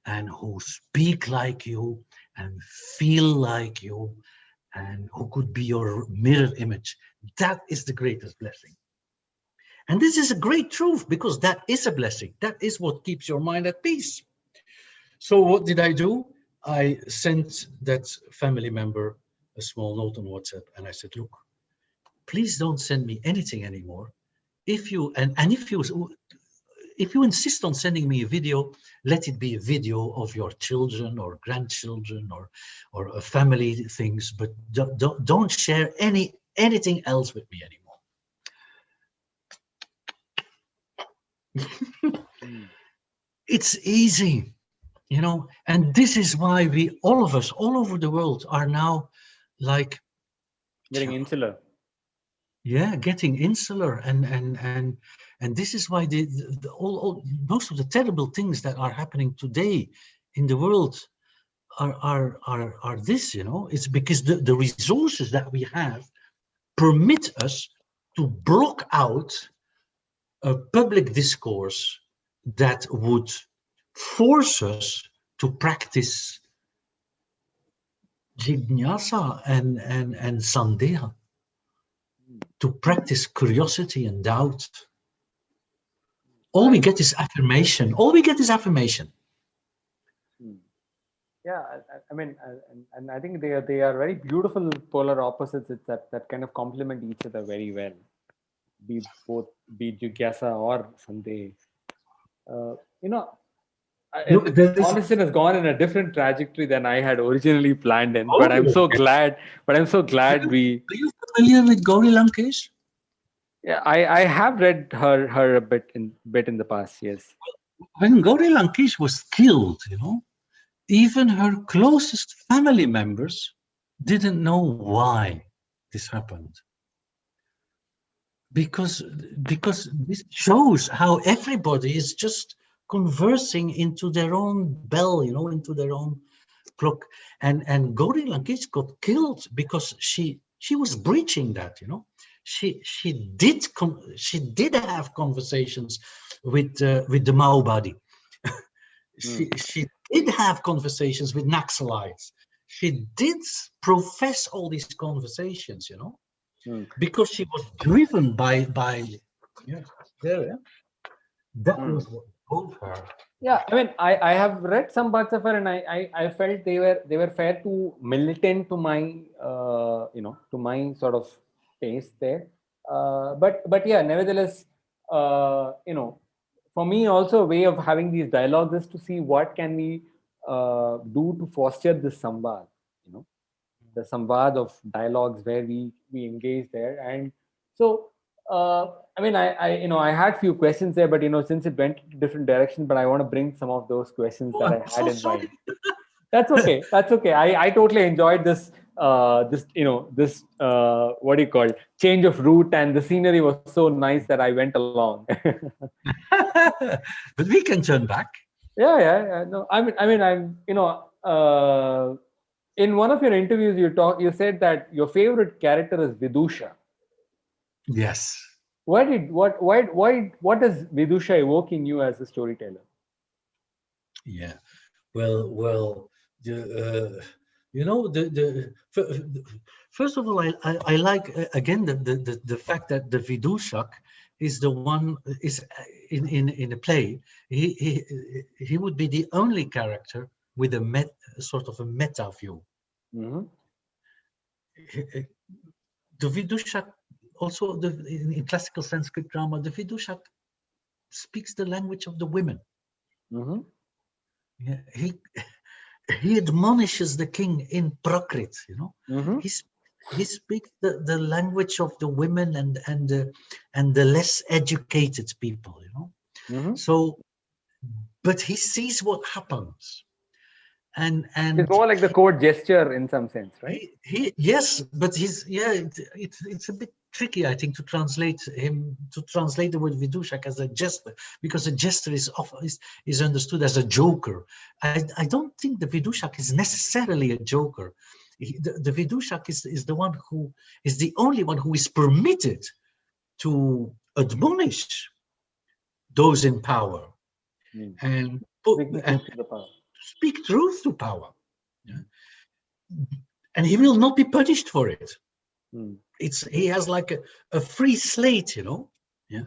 and who speak like you and feel like you and who could be your mirror image. That is the greatest blessing. And this is a great truth, because that is a blessing. That is what keeps your mind at peace. So what did I do? I sent that family member a small note on WhatsApp, and I said, look, please don't send me anything anymore. If you insist on sending me a video, let it be a video of your children or grandchildren or a family things, but don't share anything else with me anymore. Mm. It's easy, and this is why all of us all over the world are now like, Getting insular. yeah, getting insular, and this is why all most of the terrible things that are happening today in the world are this, it's because the resources that we have permit us to block out a public discourse that would force us to practice jignasa and sandeha, to practice curiosity and doubt. All we I, get is affirmation. All we get is affirmation. mm. Yeah, I mean, and I think they are very beautiful polar opposites. It's that kind of complement each other very well. Be both be Jigyasa or Sandesh. Uh, you know, Look, this there is. conversation has gone in a different trajectory than I had originally planned in. But I'm Oh, so glad. But I'm so glad we. are you familiar with Gauri Lankesh? Yeah, I have read her a bit in the past. Yes. When Gauri Lankesh was killed, even her closest family members didn't know why this happened. Because because this shows how everybody is just conversing into their own bell, into their own clock. And Gauri Lankesh got killed because she was breaching that, she did have conversations with the Maobadi. Mm. She did have conversations with Naxalites. She did profess all these conversations, Mm. because she was driven by yeah, there, yeah. That Mm. was what drove her. Yeah, I mean, I have read some parts of her, and I felt they were fair to militant to my to my sort of taste there. But yeah, nevertheless, for me also a way of having these dialogues is to see what can we do to foster this samvad, you know, the samvad of dialogues where we engage there. And so I mean, I had few questions there, but since it went to different directions, but I want to bring some of those questions Oh, that I'm I had so in mind. sorry. That's okay. That's okay. I totally enjoyed this what do you call it? Change of route, and the scenery was so nice that I went along. But we can turn back. Yeah. No, I'm in one of your interviews you said that your favorite character is Vidusha. Yes. What does Vidusha evoke in you as a storyteller? Yeah. Well. The first of all, I like again the fact that the Vidushak is the one is in a play. He would be the only character with a sort of a meta view. Mm-hmm. The Vidushak also in classical Sanskrit drama, the Vidushak speaks the language of the women. Mm-hmm. Yeah, he admonishes the king in Prakrit, Mm-hmm. he speaks the language of the women and the less educated people, Mm-hmm. So, but he sees what happens, and It's more like the court gesture in some sense, right? yes, but it's a bit tricky, I think, to translate the word Vidushak as a jester, because a jester is understood as a joker. I don't think the Vidushak is necessarily a joker. The Vidushak is the one who is the only one who is permitted to admonish those in power Mm. and Speaking truth to the power. speak truth to power. Yeah? And he will not be punished for it. Mm. He has like a free slate, Yeah.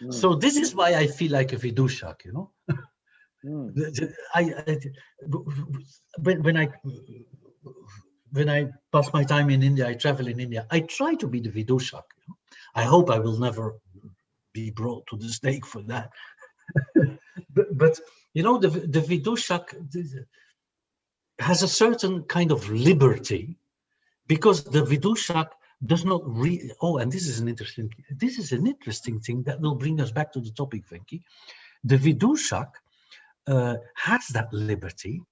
Mm. So this is why I feel like a Vidushak, Mm. When I pass my time in India, I travel in India, I try to be the Vidushak. I hope I will never be brought to the stake for that. but the Vidushak has a certain kind of liberty, because the Vidushak does not and this is an interesting thing that will bring us back to the topic, Venki. The Vidushak has that liberty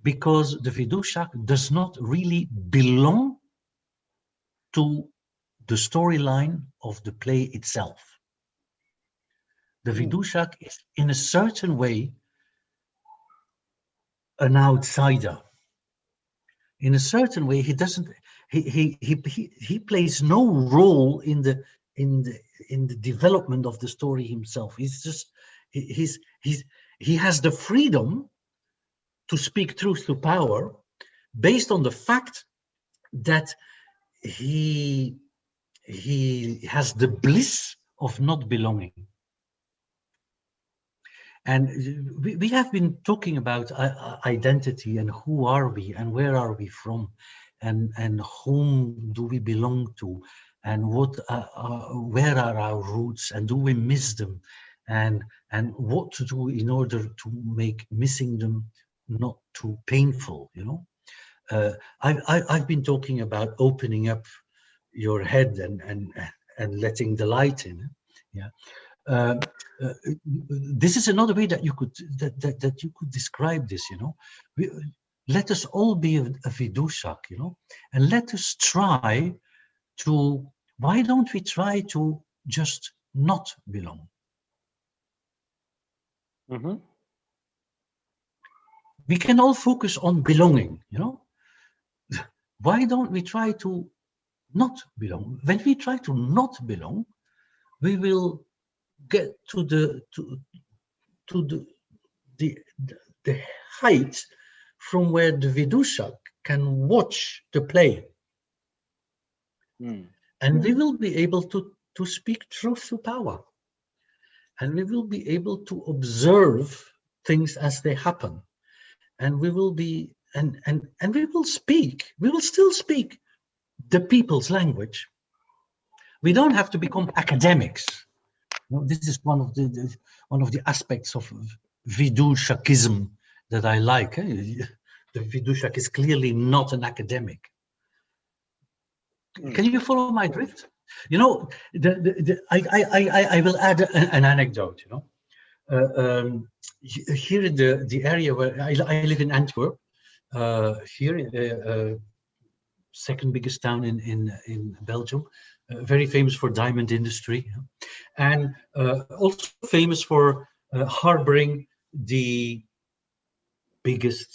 because the Vidushak does not really belong to the storyline of the play itself. The Vidushak is in a certain way an outsider. In a certain way, he plays no role in the development of the story himself. He has the freedom to speak truth to power based on the fact that he has the bliss of not belonging. And we have been talking about identity and who are we and where are we from, and whom do we belong to, and where are our roots, and do we miss them, and what to do in order to make missing them not too painful. I've been talking about opening up your head and letting the light in. Yeah. Uh, uh, this is another way that you could describe this. Let us all be a Vidushak, and let us try to. Why don't we try to just not belong? Mm-hmm. We can all focus on belonging. Why don't we try to not belong? When we try to not belong, we will get to the the height from where the Vidushak can watch the play. Mm. And we will be able to speak truth to power. And we will be able to observe things as they happen. And we will be, and we will still speak the people's language. We don't have to become academics. This is one of the aspects of Vidushakism that I like. The Vidushak is clearly not an academic. Can you follow my drift? I will add an anecdote. Here in the area where I live in Antwerp, here, second biggest town in Belgium, very famous for diamond industry, and also famous for harboring the biggest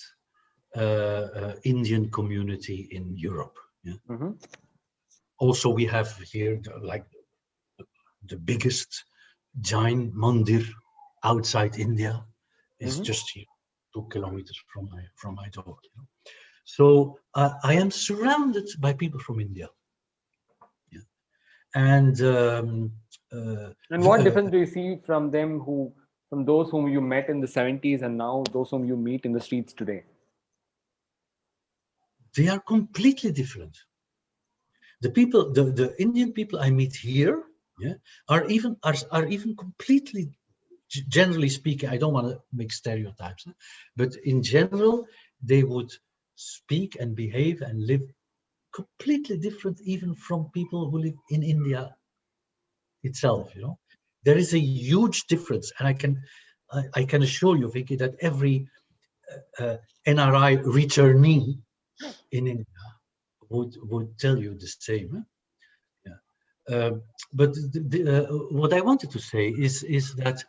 Indian community in Europe. Yeah. Mm-hmm. Also, we have here like the biggest Jain mandir outside India is just here, 2 kilometers from my door. So I am surrounded by people from India. Yeah. And And what difference do you see from them from those whom you met in the 70s and now those whom you meet in the streets today? They are completely different. The Indian people I meet here, yeah, are even completely, generally speaking, I don't want to make stereotypes, but in general, they would speak and behave and live completely different even from people who live in India itself. There is a huge difference, and I can assure you, Vicky, that every NRI returnee in India would tell you the same. Yeah. But what I wanted to say is that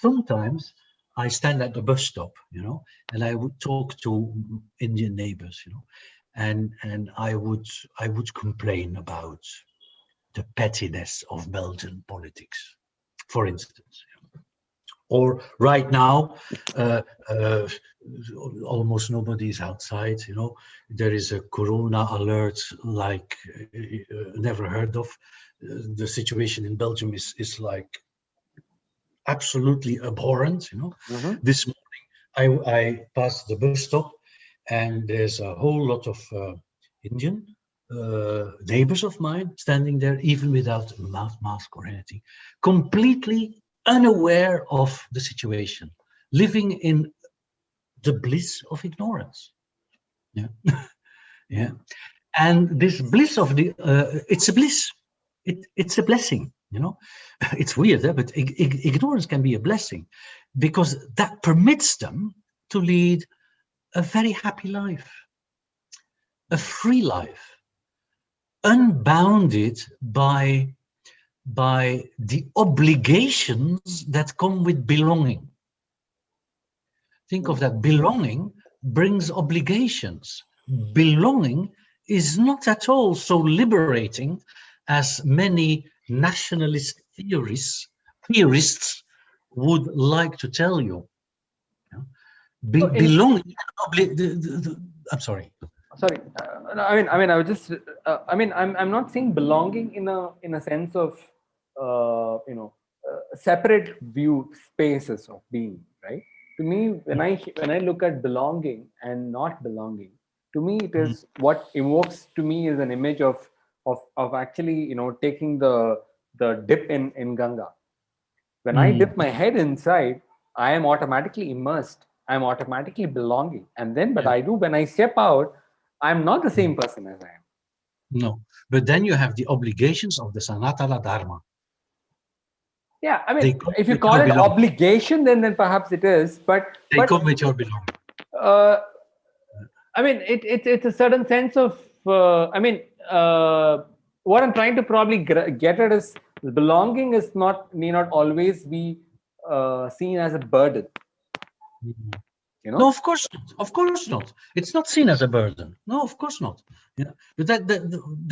sometimes I stand at the bus stop, and I would talk to Indian neighbors, and I would complain about the pettiness of Belgian politics, for instance. Or right now, uh, uh, almost nobody is outside. There is a corona alert like never heard of. The situation in Belgium is like absolutely abhorrent. Mm-hmm. This morning I passed the bus stop, and there's a whole lot of Indian neighbors of mine standing there, even without a mouth mask or anything, completely unaware of the situation, living in the bliss of ignorance. Yeah, yeah. And this bliss of it's a bliss. It's a blessing. It's weird, but ignorance can be a blessing, because that permits them to lead a very happy life, a free life, unbounded by the obligations that come with belonging. Think of that. Belonging brings obligations. Belonging is not at all so liberating as many nationalist theorists would like to tell you. Belonging. I'm sorry. Sorry, no, I was just, I'm not saying belonging in a sense of, separate view spaces of being, right? To me, when I look at belonging and not belonging, to me it is what evokes to me is an image of actually, taking the dip in Ganga. When I dip my head inside, I am automatically immersed. I'm automatically belonging. And then, but Yeah. I do, when I step out, I'm not the same person as I am. No, but then you have the obligations of the Sanatana Dharma. Yeah, They come if you with call your it belonging. obligation, then perhaps it is. They But come with your belonging. uh, it's a certain sense of. What I'm trying to probably get at is belonging is need not always be seen as a burden. Mhm. You No, know. of course not. Of course not. It's not seen as a burden. No, of course not. Yeah, but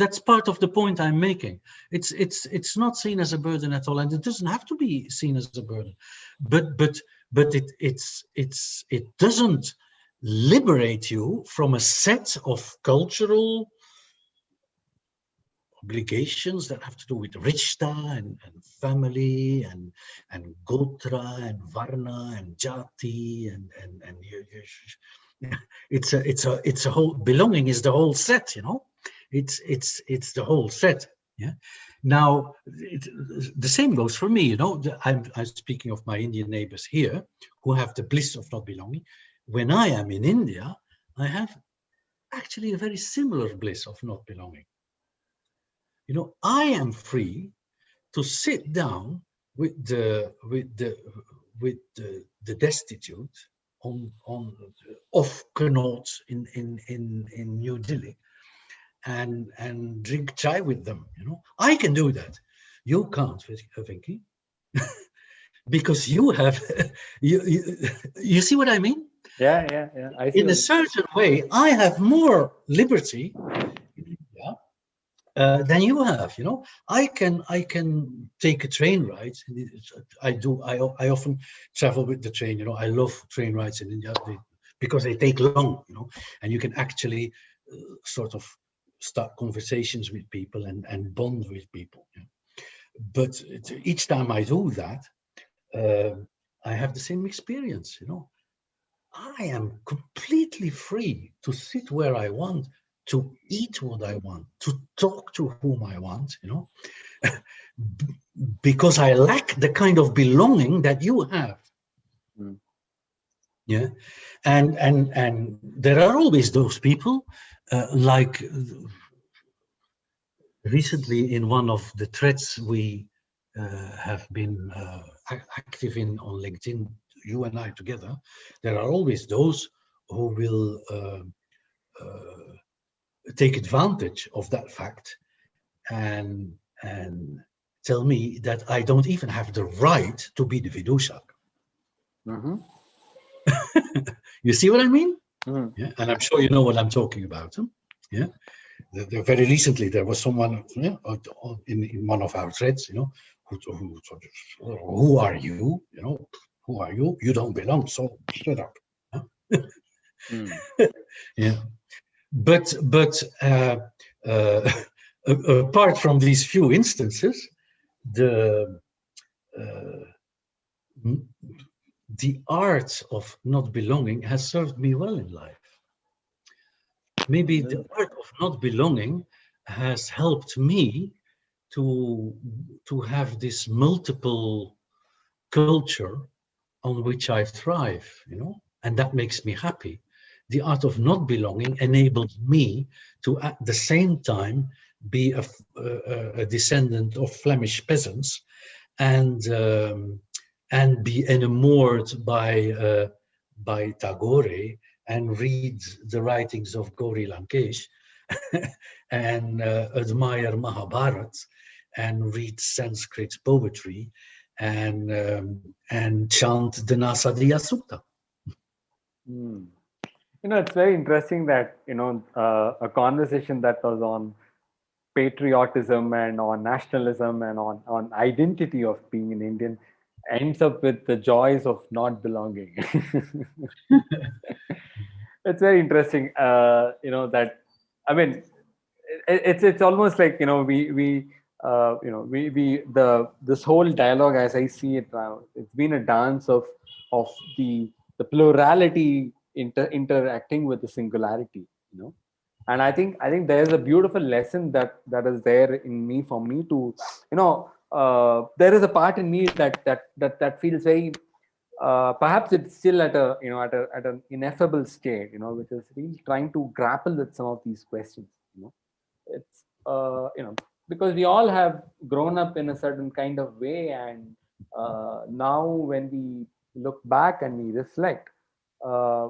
that's part of the point I'm making. It's not seen as a burden at all, and it doesn't have to be seen as a burden. But it doesn't liberate you from a set of cultural obligations that have to do with Rishta and family and Gotra and Varna and Jati and it's a whole belonging is the whole set, it's the whole set. Yeah. Now the same goes for me, I'm speaking of my Indian neighbors here who have the bliss of not belonging. When I am in India, I have actually a very similar bliss of not belonging. I am free to sit down with the destitute on off Connaught in New Delhi and drink chai with them. I can do that. You can't, Vinky, because you have you see what I mean? Yeah. I see In a what certain way, I have more liberty. Yeah. Than you have. I can take a train ride. I do. I often travel with the train. I love train rides in India because they take long. And you can actually sort of start conversations with people and bond with people. but each time I do that, I have the same experience. I am completely free to sit where I want, to eat what I want, to talk to whom I want, because I lack the kind of belonging that you have. Mm. Yeah, and there are always those people, like recently in one of the threads we have been active in on LinkedIn, you and I together. There are always those who will take advantage of that fact and and tell me that I don't even have the right to be the Vidushak. Mm-hmm. You see what I mean? Mm-hmm. Yeah, and I'm sure you know what I'm talking about. Huh? Yeah, very recently there was someone, yeah, in one of our threads, who are you? Who are you? You don't belong, so shut up. Huh? Mm. Yeah, but uh, apart from these few instances, the uh, m- the art of not belonging has served me well in life. Maybe the art of not belonging has helped me to have this multiple culture on which I thrive, and that makes me happy. The art of not belonging enables me to, at the same time, be a descendant of Flemish peasants and be enamored by Tagore and read the writings of Gauri Lankesh and admire Mahabharat and read Sanskrit poetry and chant the Nasadiya Sutta. Mm. It's very interesting that a conversation that was on patriotism and on nationalism and on identity of being an Indian ends up with the joys of not belonging. It's very interesting, that, I mean, it's almost like, this whole dialogue, as I see it now, it's been a dance of the plurality interacting with the singularity, and I think there's a beautiful lesson that is there in me, for me to, there is a part in me that feels very, perhaps it's still at a, at an ineffable state, which is really trying to grapple with some of these questions. It's, because we all have grown up in a certain kind of way, and now when we look back and we reflect, uh,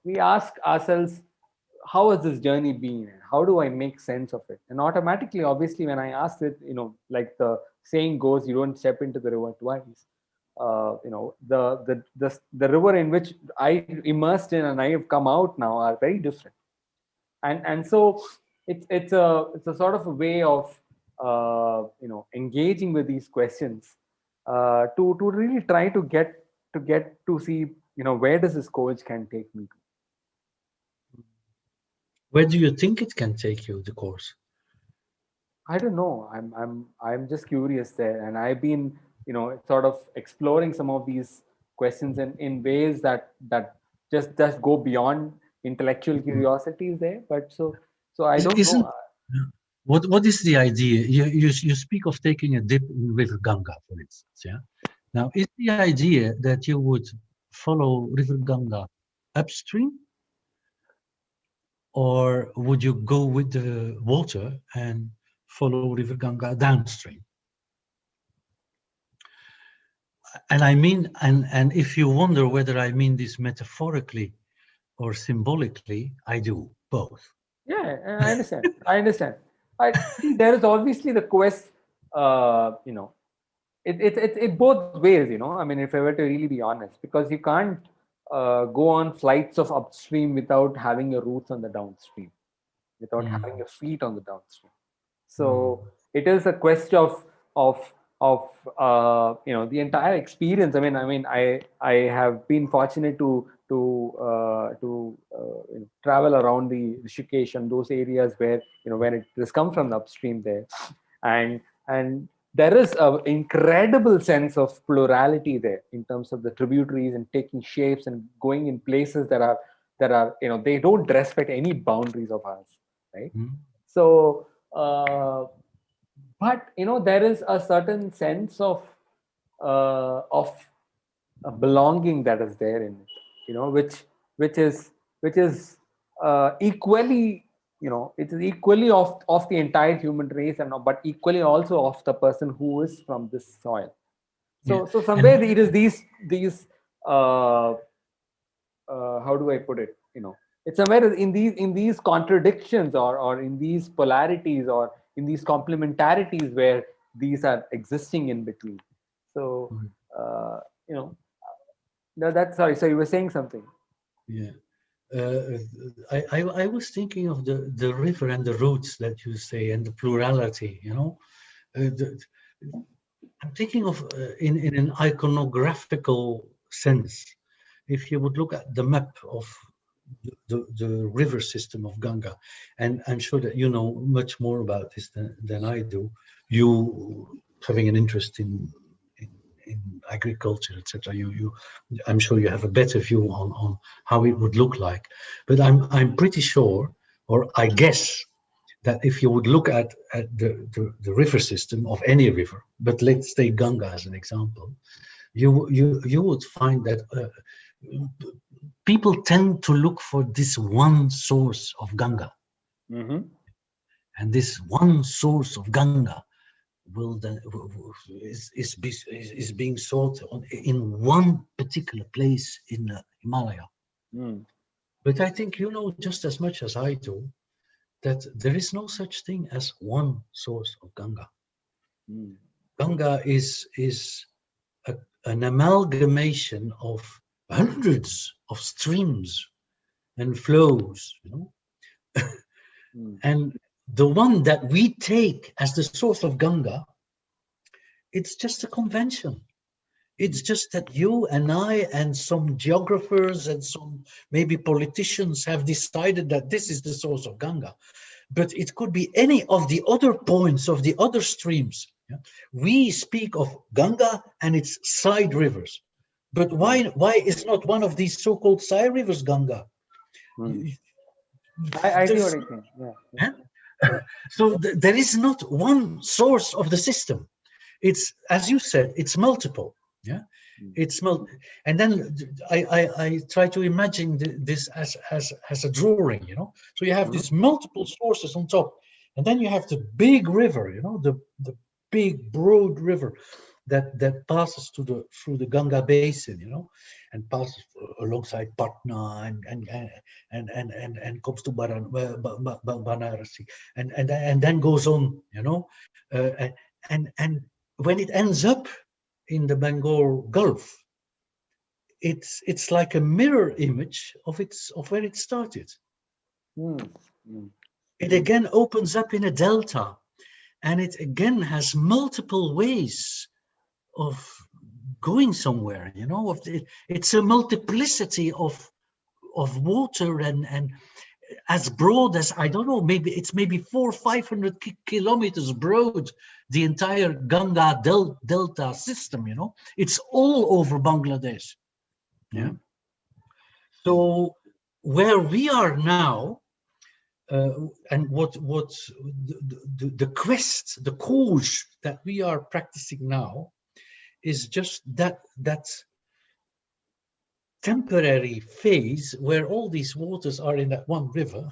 we ask ourselves, how has this journey been, and how do I make sense of it? And automatically, obviously, when I ask it, like the saying goes, you don't step into the river twice. The river in which I immersed in and I have come out now are very different, and so it's a sort of a way of engaging with these questions, to really try to see, where does this coach can take me to. Where do you think it can take you, the course? I don't know. I'm just curious there, and I've been, sort of exploring some of these questions in ways that just go beyond intellectual curiosities there. But so I don't Isn't know. what is the idea? You speak of taking a dip in River Ganga, for instance. Yeah. Now, is the idea that you would follow River Ganga upstream, or would you go with the water and follow River Ganga downstream? And I mean, and if you wonder whether I mean this metaphorically or symbolically, I do both. Yeah, I understand. I understand. I see. There is obviously the quest. It both ways. I mean, if I were to really be honest, because you can't go on flights of upstream without having your roots on the downstream, without having Mm, your feet on the downstream. mm, So it is a quest of of the entire experience. I have been fortunate to travel around the Rishikesh and those areas where when it has come from the upstream there, and there is an incredible sense of plurality there in terms of the tributaries and taking shapes and going in places that are they don't respect any boundaries of ours, right? Mm. So but there is a certain sense of a belonging that is there in it, which is which is equally, it is equally of the entire human race, and but equally also of the person who is from this soil. Yeah. So somewhere And it is these uh, how do I put it? It's somewhere in these contradictions, or in these polarities, or in these complementarities, where these are existing in between. So mm, uh, you know that's sorry. So you were saying something. yeah. I was thinking of the river and the roots that you say and the plurality, I'm thinking of in an iconographical sense. If you would look at the map of the river system of Ganga, and I'm sure that you know much more about this than I do, you having an interest in, in agriculture, etc. I'm sure you have a better view on how it would look like. But I'm pretty sure, or I guess, that if you would look at the river system of any river, but let's take Ganga as an example, you would find that people tend to look for this one source of Ganga, Mm-hmm. and this one source of Ganga will then is being sought in one particular place in the Himalaya. Mm. But I think you know just as much as I do that there is no such thing as one source of Ganga. Mm. Ganga is a, an amalgamation of hundreds of streams and flows, Mm. and the one that we take as the source of Ganga, it's just a convention. It's just that you and I and some geographers and some maybe politicians have decided that this is the source of Ganga. But it could be any of the other points of the other streams. Yeah? We speak of Ganga and its side rivers. But Mm. why is not one of these so-called side rivers Ganga? Mm. I see what There's, you're saying. Yeah. yeah? So there is not one source of the system. It's, as you said, it's multiple. Yeah, Mm. it's and then I try to imagine this as a drawing. So you have Mhm. these multiple sources on top, and then you have the big river. The big broad river that passes through the Ganga basin. And passes alongside Patna and comes to Banarasi, and then goes on. And when it ends up in the Bengal Gulf, it's like a mirror image of where it started. Mm. Mm. It Mm. again opens up in a delta, and it again has multiple ways of going somewhere. It's a multiplicity of water and as broad as, I don't know, maybe it's maybe 400-500 kilometers broad, the entire Ganga delta system. It's all over Bangladesh. Yeah. Mhm. So where we are now, and what the quest, the course that we are practicing now, is just that temporary phase where all these waters are in that one river.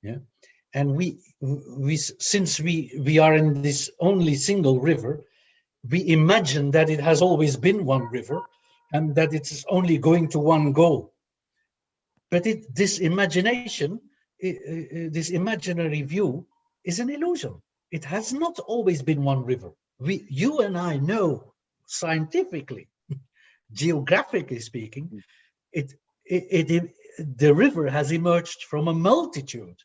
Yeah. And we since we are in this only single river, we imagine that it has always been one river and that it's only going to one goal. But this imagination, this imaginary view, is an illusion. It has not always been one river. You and I know scientifically, geographically speaking, Mm. it, the river has emerged from a multitude.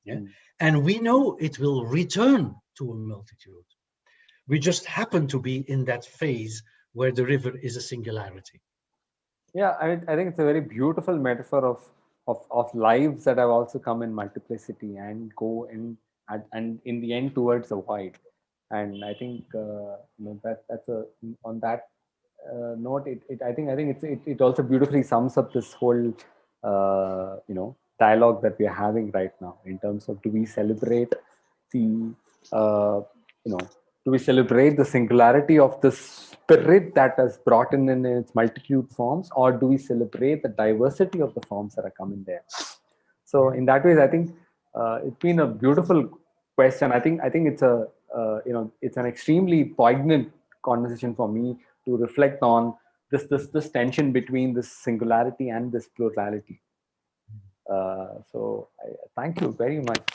Yeah, Mm. and we know it will return to a multitude. We just happen to be in that phase where the river is a singularity. Yeah, I think it's a very beautiful metaphor of lives that have also come in multiplicity and go in and in the end towards the void. And I think that's a on that note. It also beautifully sums up this whole dialogue that we are having right now in terms of, do we celebrate the uh, you know do we celebrate the singularity of the spirit that is brought in its multitude forms, or do we celebrate the diversity of the forms that are coming there? So in that way, I think it's been a beautiful question. I think it's a it's an extremely poignant conversation for me to reflect on this tension between this singularity and this plurality. So thank you very much,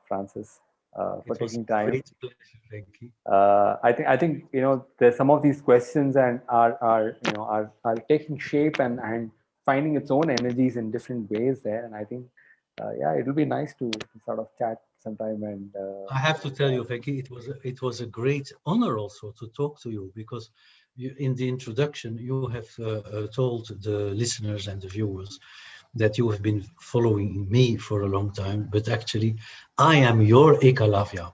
Francis, for It was taking a time. great pleasure, Frankie. I think there's some of these questions and are taking shape and finding its own energies in different ways there, and I think yeah, it'll be nice to sort of chat sometime and I have to tell you, Frankie, it was a great honor also to talk to you, because in the introduction you have told the listeners and the viewers that you have been following me for a long time, but actually I am your Ekalavya.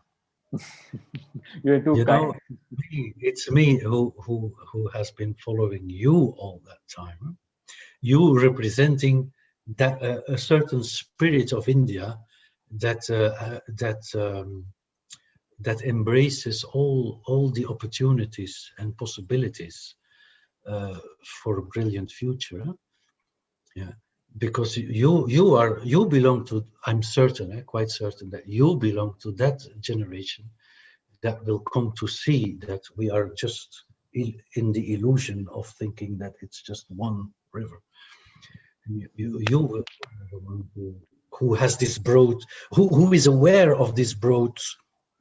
you're too You know, kind. it's me who has been following you all that time. You representing that a certain spirit of India that that embraces all the opportunities and possibilities uh, for a brilliant future. Yeah, because you belong to. I'm certain, quite certain that you belong to that generation that will come to see that we are just in the illusion of thinking that it's just one river. And you are the one who has this broad, who is aware of this broad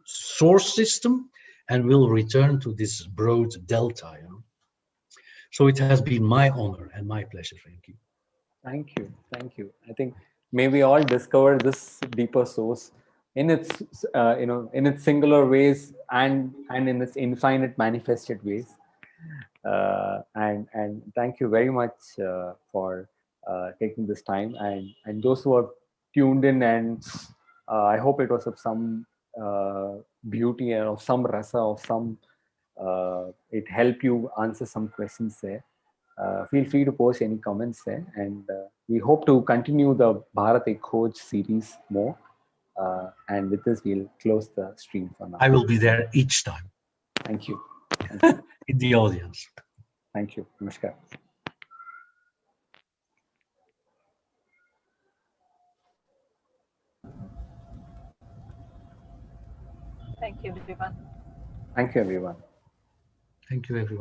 source system and will return to this broad delta. You know? So it has been my honor and my pleasure, Frankie. Thank you. I think may we all discover this deeper source in its in its singular ways and in its infinite manifested ways. And thank you very much for taking this time, and those who are tuned in, and I hope it was of some beauty and of some rasa, of some it helped you answer some questions there. Feel free to post any comments there, and we hope to continue the Bharat Khoj series more. And with this, we'll close the stream for now. I will be there each time Thank you. Thank you. in the audience. Thank you. Namaskar. Thank you, everyone. Thank you, everyone. Thank you, everyone.